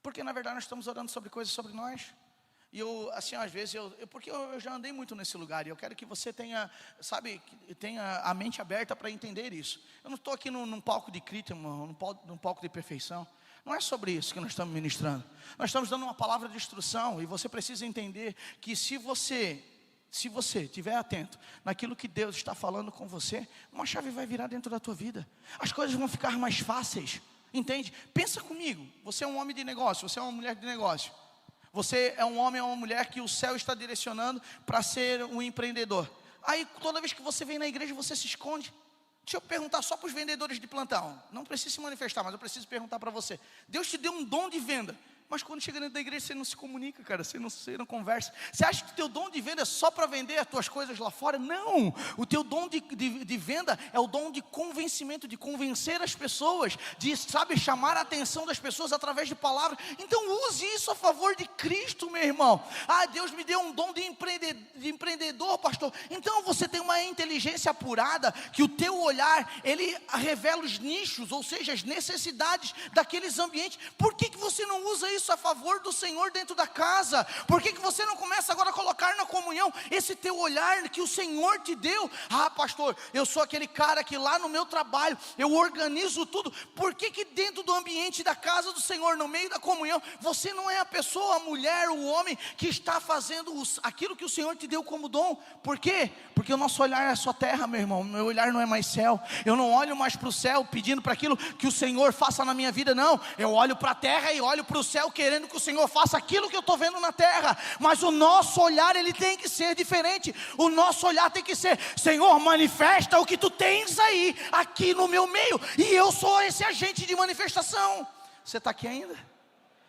Porque na verdade nós estamos orando sobre coisas sobre nós. E eu, assim, às vezes, porque eu já andei muito nesse lugar, e eu quero que você tenha, sabe, tenha a mente aberta para entender isso. Eu não estou aqui num palco de crítica, num palco de perfeição. Não é sobre isso que nós estamos ministrando. Nós estamos dando uma palavra de instrução, e você precisa entender que se você estiver atento naquilo que Deus está falando com você, uma chave vai virar dentro da tua vida. As coisas vão ficar mais fáceis, entende? Pensa comigo, você é um homem de negócio, você é uma mulher de negócio. Você é um homem ou uma mulher que o céu está direcionando para ser um empreendedor. Aí toda vez que você vem na igreja, você se esconde. Deixa eu perguntar só para os vendedores de plantão. Não precisa se manifestar, mas eu preciso perguntar para você. Deus te deu um dom de venda, mas quando chega dentro da igreja você não se comunica, cara, você não conversa. Você acha que o teu dom de venda é só para vender as tuas coisas lá fora? Não, o teu dom de venda é o dom de convencimento, de convencer as pessoas, de, sabe, chamar a atenção das pessoas através de palavras. Então use isso a favor de Cristo, meu irmão. Ah, Deus me deu um dom de empreendedor, pastor. Então você tem uma inteligência apurada, que o teu olhar, ele revela os nichos, ou seja, as necessidades daqueles ambientes. Por que você não usa isso a favor do Senhor dentro da casa? Por que você não começa agora a colocar na comunhão esse teu olhar que o Senhor te deu? Ah, pastor, eu sou aquele cara que lá no meu trabalho eu organizo tudo. Por que dentro do ambiente da casa do Senhor, no meio da comunhão, você não é a pessoa, a mulher, o homem que está fazendo aquilo que o Senhor te deu como dom? Por quê? Porque o nosso olhar é só terra, meu irmão. Meu olhar não é mais céu. Eu não olho mais para o céu pedindo para aquilo que o Senhor faça na minha vida, não. Eu olho para a terra e olho para o céu querendo que o Senhor faça aquilo que eu estou vendo na terra. Mas o nosso olhar, ele tem que ser diferente. O nosso olhar tem que ser: Senhor, manifesta o que tu tens aí, aqui no meu meio, e eu sou esse agente de manifestação. Você está aqui ainda?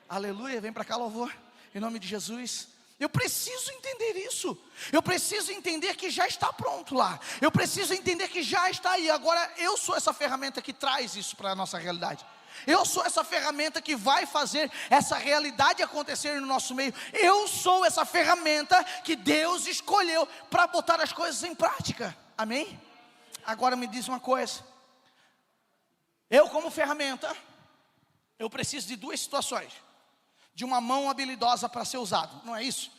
Aleluia, vem para cá, louvor, em nome de Jesus. Eu preciso entender isso. Eu preciso entender que já está pronto lá. Eu preciso entender que já está aí. Agora eu sou essa ferramenta que traz isso para a nossa realidade. Eu sou essa ferramenta que vai fazer essa realidade acontecer no nosso meio. Eu sou essa ferramenta que Deus escolheu para botar as coisas em prática. Amém? Agora me diz uma coisa. Eu, como ferramenta, eu preciso de duas situações: de uma mão habilidosa para ser usado. Não é isso?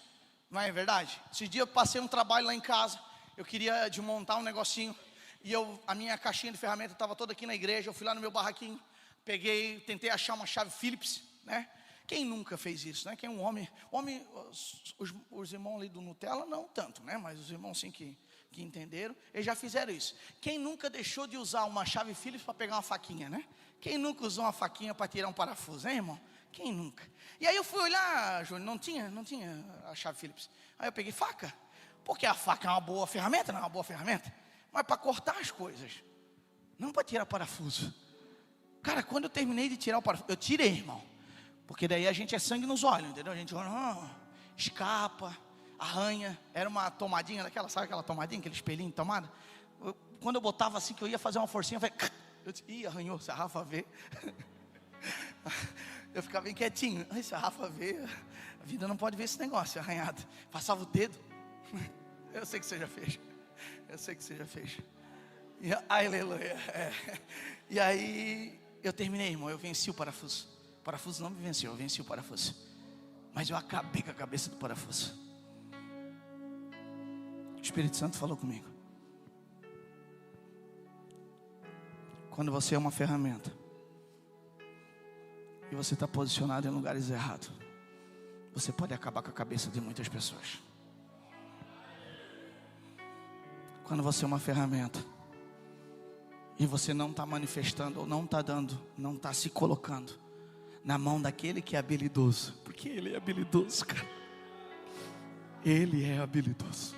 Não é verdade? Esses dias eu passei um trabalho lá em casa. Eu queria de montar um negocinho, e a minha caixinha de ferramenta estava toda aqui na igreja. Eu fui lá no meu barraquinho, peguei, tentei achar uma chave Phillips, né? Quem nunca fez isso, né? Quem é um homem, os irmãos ali do Nutella não tanto, né? Mas os irmãos sim que entenderam, eles já fizeram isso. Quem nunca deixou de usar uma chave Phillips para pegar uma faquinha, né? Quem nunca usou uma faquinha para tirar um parafuso, hein, irmão? Quem nunca? E aí eu fui olhar, Júnior, não tinha a chave Phillips. Aí eu peguei faca, porque a faca é uma boa ferramenta, não é uma boa ferramenta, mas para cortar as coisas, não para tirar parafuso. Cara, quando eu terminei de tirar o parafuso, eu tirei, irmão, porque daí a gente é sangue nos olhos, entendeu? A gente escapa, arranha. Era uma tomadinha daquela, sabe aquela tomadinha, aquele espelhinho de tomada? Quando eu botava assim, que eu ia fazer uma forcinha, eu disse: ih, arranhou, se a Rafa vê. Eu ficava bem quietinho. Se a Rafa vê, a vida não pode ver esse negócio arranhado. Passava o dedo. Eu sei que você já fez. Eu sei que você já fez. Aleluia. E aí eu terminei, irmão. Eu venci o parafuso. O parafuso não me venceu, eu venci o parafuso. Mas eu acabei com a cabeça do parafuso. O Espírito Santo falou comigo. Quando você é uma ferramenta e você está posicionado em lugares errados, você pode acabar com a cabeça de muitas pessoas. Quando você é uma ferramenta e você não está manifestando, ou não está dando, não está se colocando na mão daquele que é habilidoso, porque ele é habilidoso, cara. Ele é habilidoso.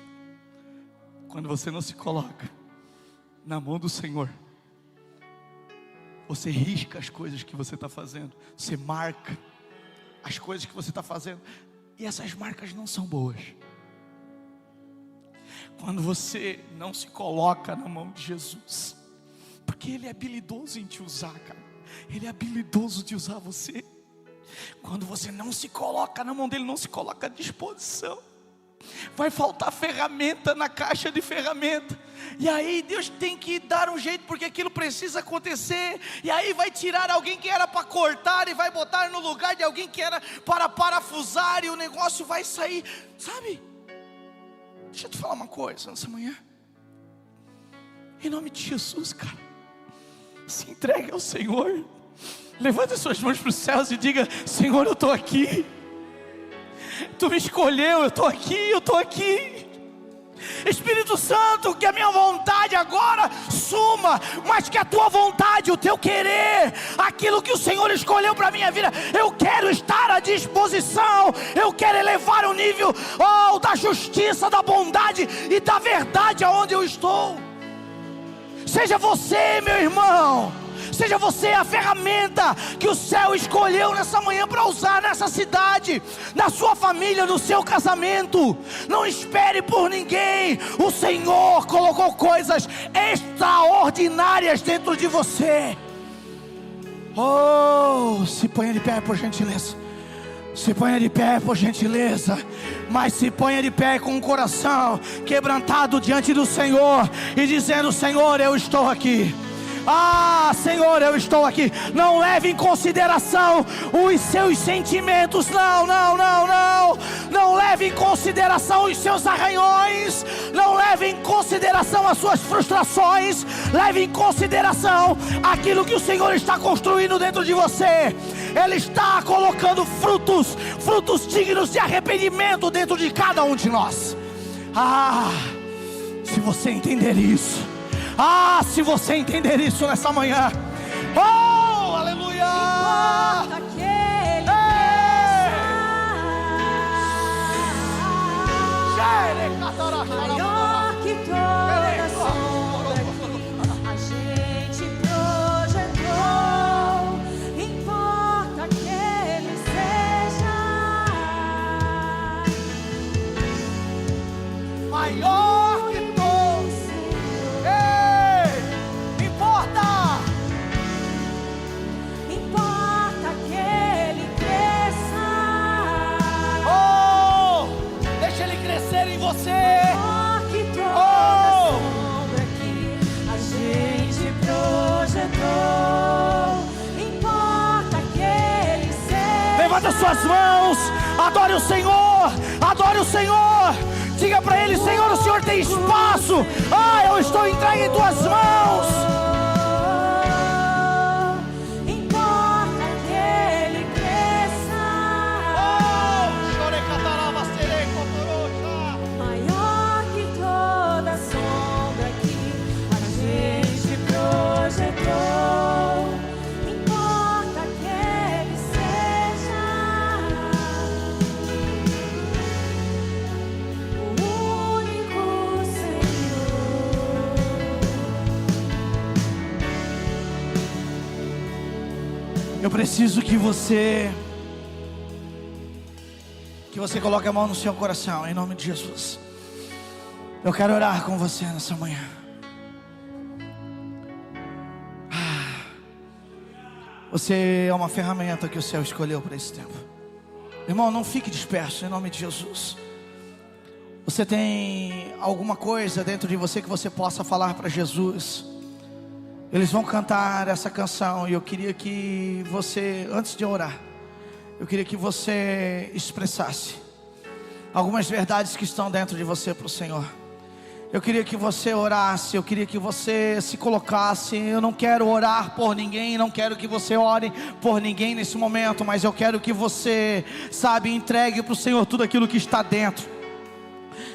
Quando você não se coloca na mão do Senhor, você risca as coisas que você está fazendo. Você marca as coisas que você está fazendo, e essas marcas não são boas. Quando você não se coloca na mão de Jesus, porque Ele é habilidoso em te usar, cara. Ele é habilidoso de usar você. Quando você não se coloca na mão dEle, não se coloca à disposição, vai faltar ferramenta na caixa de ferramenta. E aí Deus tem que dar um jeito, porque aquilo precisa acontecer. E aí vai tirar alguém que era para cortar e vai botar no lugar de alguém que era para parafusar, e o negócio vai sair, sabe? Deixa eu te falar uma coisa nessa manhã. Em nome de Jesus, cara, se entregue ao Senhor. Levante as suas mãos para os céus e diga: Senhor, eu estou aqui. Tu me escolheu, eu estou aqui, eu estou aqui. Espírito Santo, que a minha vontade agora suma, mas que a tua vontade, o teu querer, aquilo que o Senhor escolheu para a minha vida, eu quero estar à disposição. Eu quero elevar o nível da justiça, da bondade e da verdade aonde eu estou. Seja você, meu irmão, seja você a ferramenta que o céu escolheu nessa manhã para usar nessa cidade, na sua família, no seu casamento. Não espere por ninguém. O Senhor colocou coisas extraordinárias dentro de você. Oh, se ponha de pé, por gentileza. Se ponha de pé, por gentileza. Mas se ponha de pé com o coração quebrantado diante do Senhor e dizendo: Senhor, eu estou aqui. Senhor, eu estou aqui. Não leve em consideração os seus sentimentos. Não leve em consideração os seus arranhões. Não leve em consideração as suas frustrações. Leve em consideração aquilo que o Senhor está construindo dentro de você. Ele está colocando frutos dignos de arrependimento dentro de cada um de nós. Se você entender isso, se você entender isso nessa manhã, oh, aleluia! Importa que ele maior que toda sombra que a gente projetou. Importa que ele seja maior que todos. Importa que ele cresça. Deixa ele crescer em você. Maior que toda sombra que a gente projetou. Importa que ele seja. Levanta suas mãos, adore o Senhor, adore o Senhor. Diga para Ele: Senhor, o Senhor tem espaço. Eu estou entregue em tuas mãos. Importa que ele cresça. Maior que toda sombra que a gente projetou. Importa que ele seja o único Senhor. Eu preciso que você coloque a mão no seu coração, em nome de Jesus. Eu quero orar com você nessa manhã. Você é uma ferramenta que o céu escolheu para esse tempo. Irmão, não fique disperso, em nome de Jesus. Você tem alguma coisa dentro de você que você possa falar para Jesus? Eles vão cantar essa canção e eu queria que você, antes de orar, eu queria que você expressasse algumas verdades que estão dentro de você para o Senhor. Eu queria que você orasse, eu queria que você se colocasse. Eu não quero orar por ninguém, não quero que você ore por ninguém nesse momento, mas eu quero que você, entregue para o Senhor tudo aquilo que está dentro.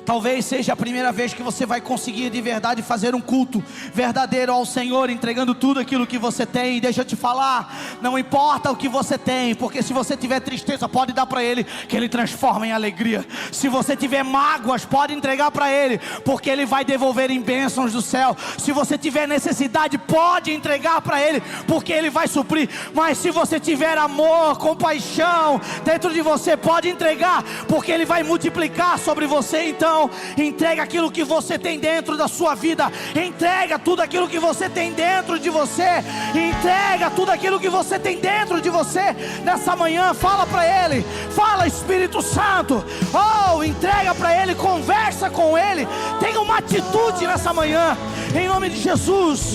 Talvez seja a primeira vez que você vai conseguir de verdade fazer um culto verdadeiro ao Senhor, entregando tudo aquilo que você tem. E deixa eu te falar, não importa o que você tem, porque se você tiver tristeza, pode dar para Ele, que Ele transforma em alegria. Se você tiver mágoas, pode entregar para Ele, porque Ele vai devolver em bênçãos do céu. Se você tiver necessidade, pode entregar para Ele, porque Ele vai suprir. Mas se você tiver amor, compaixão dentro de você, pode entregar, porque Ele vai multiplicar sobre você Então, entrega aquilo que você tem dentro da sua vida. Entrega tudo aquilo que você tem dentro de você. Entrega tudo aquilo que você tem dentro de você. Nessa manhã, fala para Ele. Fala, Espírito Santo. Oh, entrega para Ele, conversa com Ele. Tenha uma atitude nessa manhã, em nome de Jesus.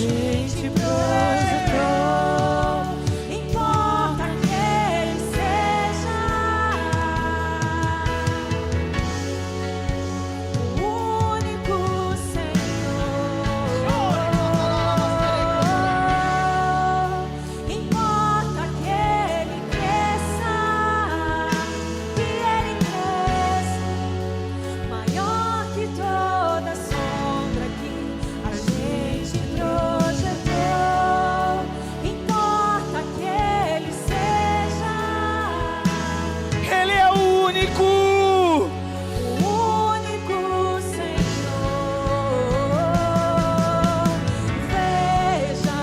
Importa que Ele seja o único Senhor. Importa que Ele cresça, maior que toda sombra que a gente projetou. Importa que Ele seja. Ele é o único. O único Senhor. Veja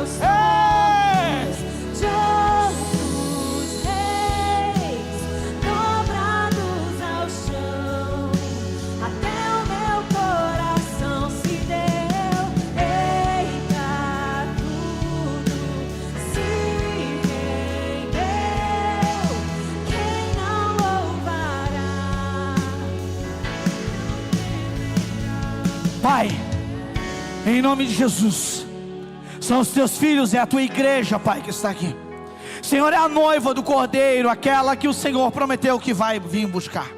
os tronos de outros reis dobrados ao chão. Até o meu coração se deu. Eita, tudo se rendeu. Quem não louvará? Pai, em nome de Jesus, são os teus filhos, é a tua igreja, Pai, que está aqui. Senhor, é a noiva do Cordeiro, aquela que o Senhor prometeu que vai vir buscar.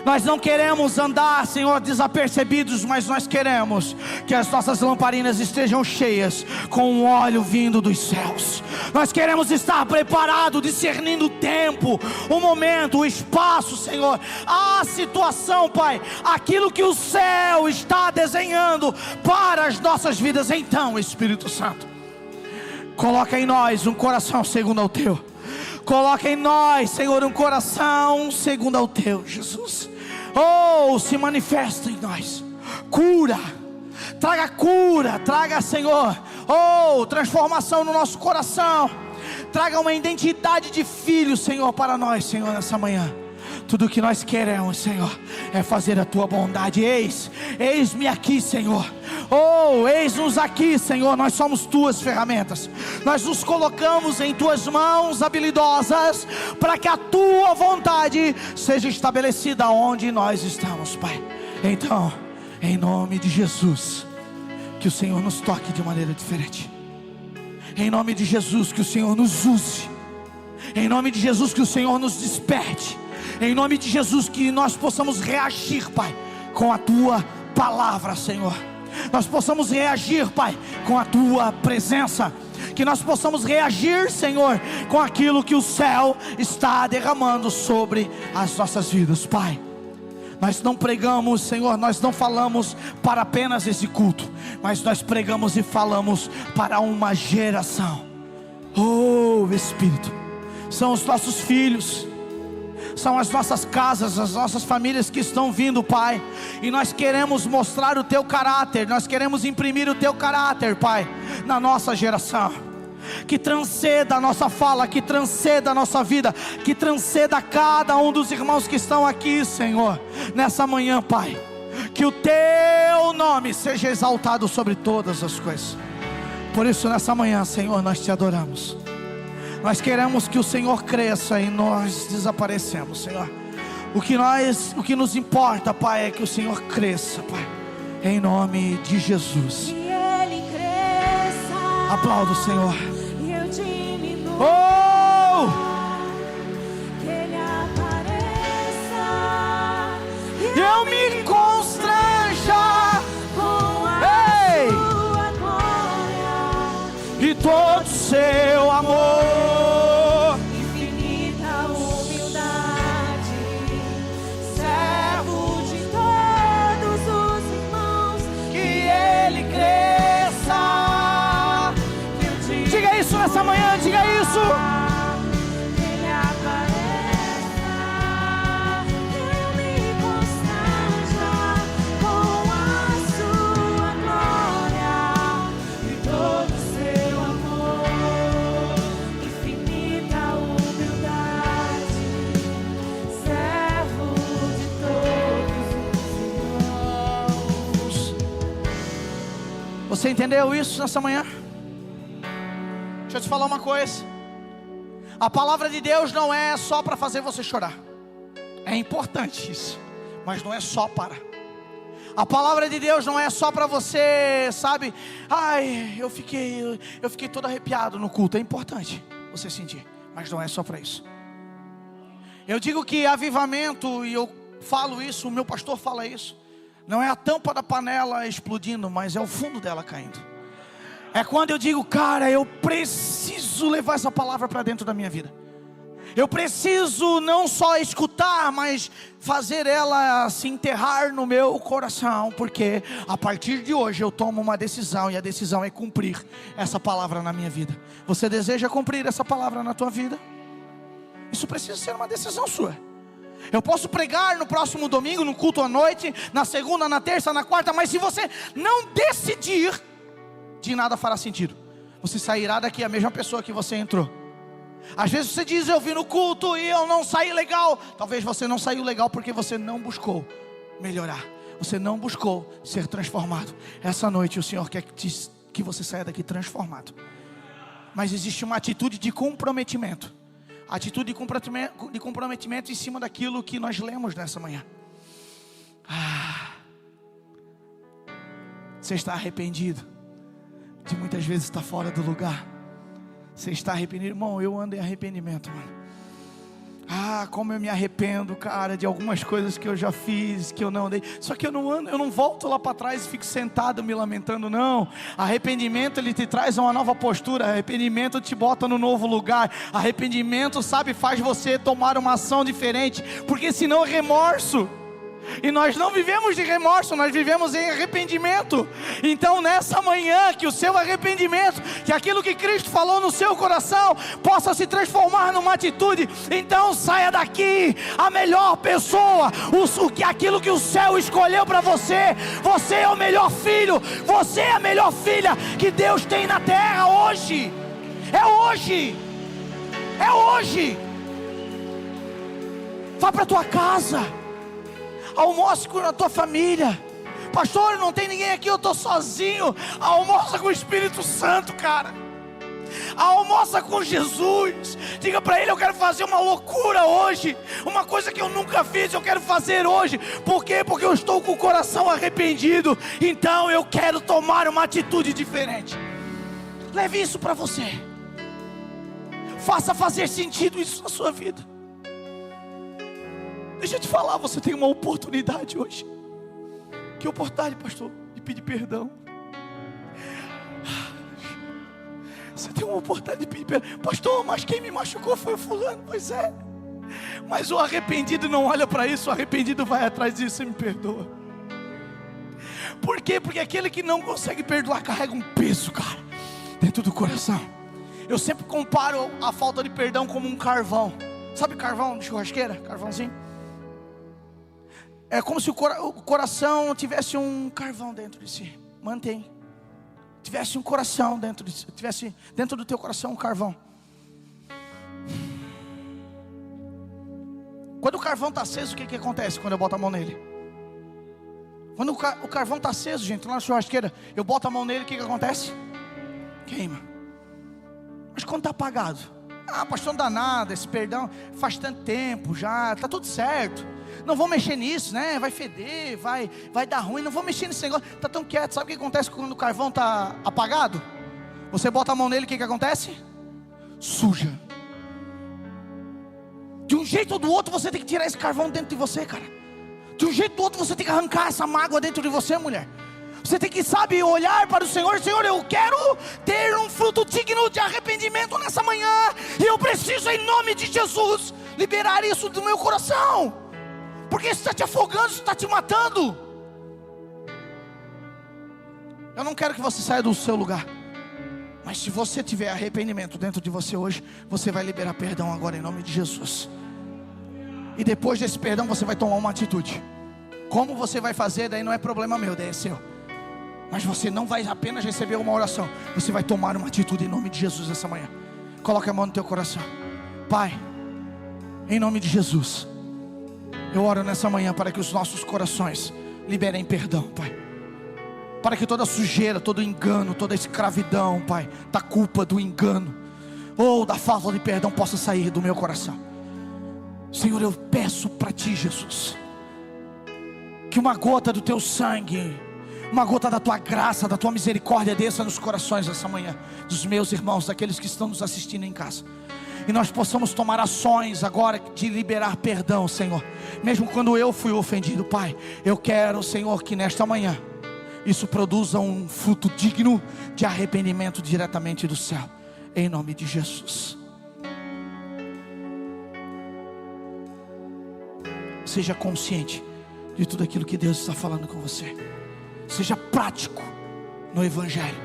Nós não queremos andar, Senhor, desapercebidos, mas nós queremos que as nossas lamparinas estejam cheias com o óleo vindo dos céus. Nós queremos estar preparados, discernindo o tempo, o momento, o espaço, Senhor, a situação, Pai, aquilo que o céu está desenhando para as nossas vidas. Então, Espírito Santo, coloca em nós um coração segundo ao Teu. Coloca em nós, Senhor, um coração segundo ao Teu, Jesus. Oh, se manifesta em nós. Cura, traga, Senhor, oh, transformação no nosso coração. Traga uma identidade de filho, Senhor, para nós, Senhor, nessa manhã. Tudo que nós queremos, Senhor, é fazer a tua bondade. Eis-me aqui, Senhor. Oh, eis-nos aqui, Senhor. Nós somos tuas ferramentas. Nós nos colocamos em tuas mãos habilidosas, para que a tua vontade seja estabelecida onde nós estamos, Pai. Então, em nome de Jesus, que o Senhor nos toque de maneira diferente. Em nome de Jesus, que o Senhor nos use. Em nome de Jesus, que o Senhor nos desperte. Em nome de Jesus, que nós possamos reagir, Pai, com a Tua palavra, Senhor. Nós possamos reagir, Pai, com a Tua presença. Que nós possamos reagir, Senhor, com aquilo que o céu está derramando sobre as nossas vidas, Pai. Nós não pregamos, Senhor, nós não falamos para apenas esse culto, mas nós pregamos e falamos para uma geração. Oh, Espírito, são os nossos filhos, são as nossas casas, as nossas famílias que estão vindo, Pai. E nós queremos mostrar o Teu caráter, nós queremos imprimir o Teu caráter, Pai, na nossa geração. Que transceda a nossa fala, que transceda a nossa vida, que transceda cada um dos irmãos que estão aqui, Senhor, nessa manhã, Pai. Que o Teu nome seja exaltado sobre todas as coisas. Por isso, nessa manhã, Senhor, nós Te adoramos. Nós queremos que o Senhor cresça e nós desaparecemos, Senhor. O que nos importa, Pai, é que o Senhor cresça, Pai, em nome de Jesus. Que Ele cresça. Aplauda o Senhor. E eu diminua. Oh! Que Ele apareça. E eu me constranja Com a Ei! Sua glória. de todo Seu amor. Infinita humildade. Servo de todos os irmãos. Que Ele cresça. Que eu diminua. Diga isso nessa manhã, diga isso. Que Ele apareça. Eu me constranja com a Sua glória e todo Seu amor. Infinita humildade, servo de todos os Você entendeu isso nessa manhã? Deixa eu te falar uma coisa. A palavra de Deus não é só para fazer você chorar. É importante isso, mas não é só para. A palavra de Deus não é só para você, sabe? Ai, eu fiquei todo arrepiado no culto. É importante você sentir, mas não é só para isso. Eu digo que avivamento, e eu falo isso, o meu pastor fala isso, não é a tampa da panela explodindo, mas é o fundo dela caindo. É quando eu digo, cara, eu preciso levar essa palavra para dentro da minha vida. Eu preciso não só escutar, mas fazer ela se enterrar no meu coração, porque a partir de hoje eu tomo uma decisão, e a decisão é cumprir essa palavra na minha vida. Você deseja cumprir essa palavra na tua vida? Isso precisa ser uma decisão sua. Eu posso pregar no próximo domingo, no culto à noite, na segunda, na terça, na quarta, mas se você não decidir, de nada fará sentido. Você sairá daqui a mesma pessoa que você entrou. Às vezes você diz, eu vim no culto e eu não saí legal. Talvez você não saiu legal porque você não buscou melhorar. Você não buscou ser transformado. Essa noite o Senhor quer que você saia daqui transformado. Mas existe uma atitude de comprometimento. Atitude de comprometimento em cima daquilo que nós lemos nessa manhã. Você está arrependido de muitas vezes estar fora do lugar. Você está arrependido, irmão? Eu ando em arrependimento, mano. Como eu me arrependo, cara, de algumas coisas que eu já fiz, que eu não andei. Só que eu não volto lá para trás e fico sentado me lamentando, não. Arrependimento, ele te traz uma nova postura. Arrependimento te bota no novo lugar. Arrependimento, sabe, faz você tomar uma ação diferente. Porque senão é remorso. E nós não vivemos de remorso, nós vivemos em arrependimento. Então nessa manhã, que o seu arrependimento, que aquilo que Cristo falou no seu coração, possa se transformar numa atitude. Então saia daqui a melhor pessoa, aquilo que o céu escolheu para você. Você é o melhor filho, você é a melhor filha que Deus tem na terra hoje. É hoje. É hoje. Vá para a tua casa, almoce com a tua família. Pastor, não tem ninguém aqui, eu estou sozinho. Almoça com o Espírito Santo, cara. Almoça com Jesus. Diga para Ele, eu quero fazer uma loucura hoje. Uma coisa que eu nunca fiz, eu quero fazer hoje. Por quê? Porque eu estou com o coração arrependido. Então eu quero tomar uma atitude diferente. Leve isso para você. Faça fazer sentido isso na sua vida. Deixa eu te falar, você tem uma oportunidade hoje. Que oportunidade, pastor? De pedir perdão. Você tem uma oportunidade de pedir perdão. Pastor, mas quem me machucou foi o fulano. Pois é. Mas o arrependido não olha para isso. O arrependido vai atrás disso e me perdoa. Por quê? Porque aquele que não consegue perdoar carrega um peso, cara, dentro do coração. Eu sempre comparo a falta de perdão como um carvão. Sabe carvão de churrasqueira? Carvãozinho. É como se o coração tivesse um carvão dentro de si. Mantém. Tivesse um coração dentro de si. Tivesse dentro do teu coração um carvão. Quando o carvão está aceso, o que acontece quando eu boto a mão nele? Quando o carvão está aceso, gente, lá na churrasqueira, eu boto a mão nele, o que acontece? Queima. Mas quando está apagado? Pastor, não dá nada, esse perdão faz tanto tempo já, está tudo certo. Não vou mexer nisso, né? Vai feder, vai dar ruim. Não vou mexer nesse negócio. Está tão quieto. Sabe o que acontece quando o carvão está apagado? Você bota a mão nele, o que acontece? Suja. De um jeito ou do outro você tem que tirar esse carvão dentro de você, cara. De um jeito ou do outro você tem que arrancar essa mágoa dentro de você, mulher. Você tem que, sabe, olhar para o Senhor. Senhor, eu quero ter um fruto digno de arrependimento nessa manhã. E eu preciso, em nome de Jesus, liberar isso do meu coração. Porque isso está te afogando, isso está te matando. Eu não quero que você saia do seu lugar. Mas se você tiver arrependimento dentro de você hoje, você vai liberar perdão agora em nome de Jesus. E depois desse perdão você vai tomar uma atitude. Como você vai fazer, daí não é problema meu, daí é seu. Mas você não vai apenas receber uma oração, você vai tomar uma atitude em nome de Jesus essa manhã. Coloque a mão no teu coração. Pai, em nome de Jesus, eu oro nessa manhã para que os nossos corações liberem perdão, Pai. para que toda sujeira, todo engano, toda escravidão, Pai, da culpa, do engano, ou da falta de perdão possa sair do meu coração. Senhor, eu peço para Ti, Jesus, que uma gota do Teu sangue, uma gota da Tua graça, da Tua misericórdia desça nos corações essa manhã, dos meus irmãos, daqueles que estão nos assistindo em casa, e nós possamos tomar ações agora de liberar perdão, Senhor, mesmo quando eu fui ofendido, Pai. Eu quero, Senhor, que nesta manhã isso produza um fruto digno de arrependimento diretamente do céu, em nome de Jesus. Seja consciente de tudo aquilo que Deus está falando com você. Seja prático no Evangelho.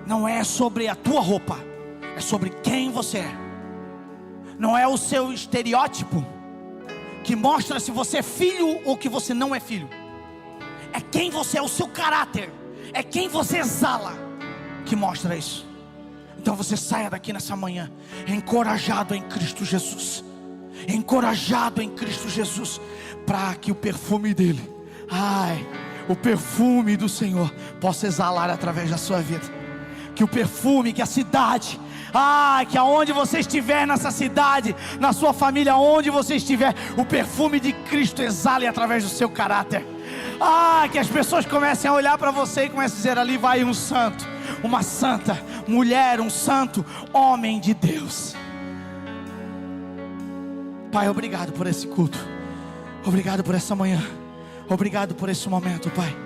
Não é sobre a tua roupa, é sobre quem você é. Não é o seu estereótipo que mostra se você é filho ou que você não é filho. É quem você é, o seu caráter, é quem você exala que mostra isso. Então você saia daqui nessa manhã encorajado em Cristo Jesus, encorajado em Cristo Jesus, para que o perfume dele, o perfume do Senhor possa exalar através da sua vida. Que o perfume, que a cidade, que aonde você estiver nessa cidade, na sua família, onde você estiver, o perfume de Cristo exale através do seu caráter. Que as pessoas comecem a olhar para você e comecem a dizer: ali vai um santo, uma santa mulher, um santo homem de Deus. Pai, obrigado por esse culto, obrigado por essa manhã, obrigado por esse momento, Pai.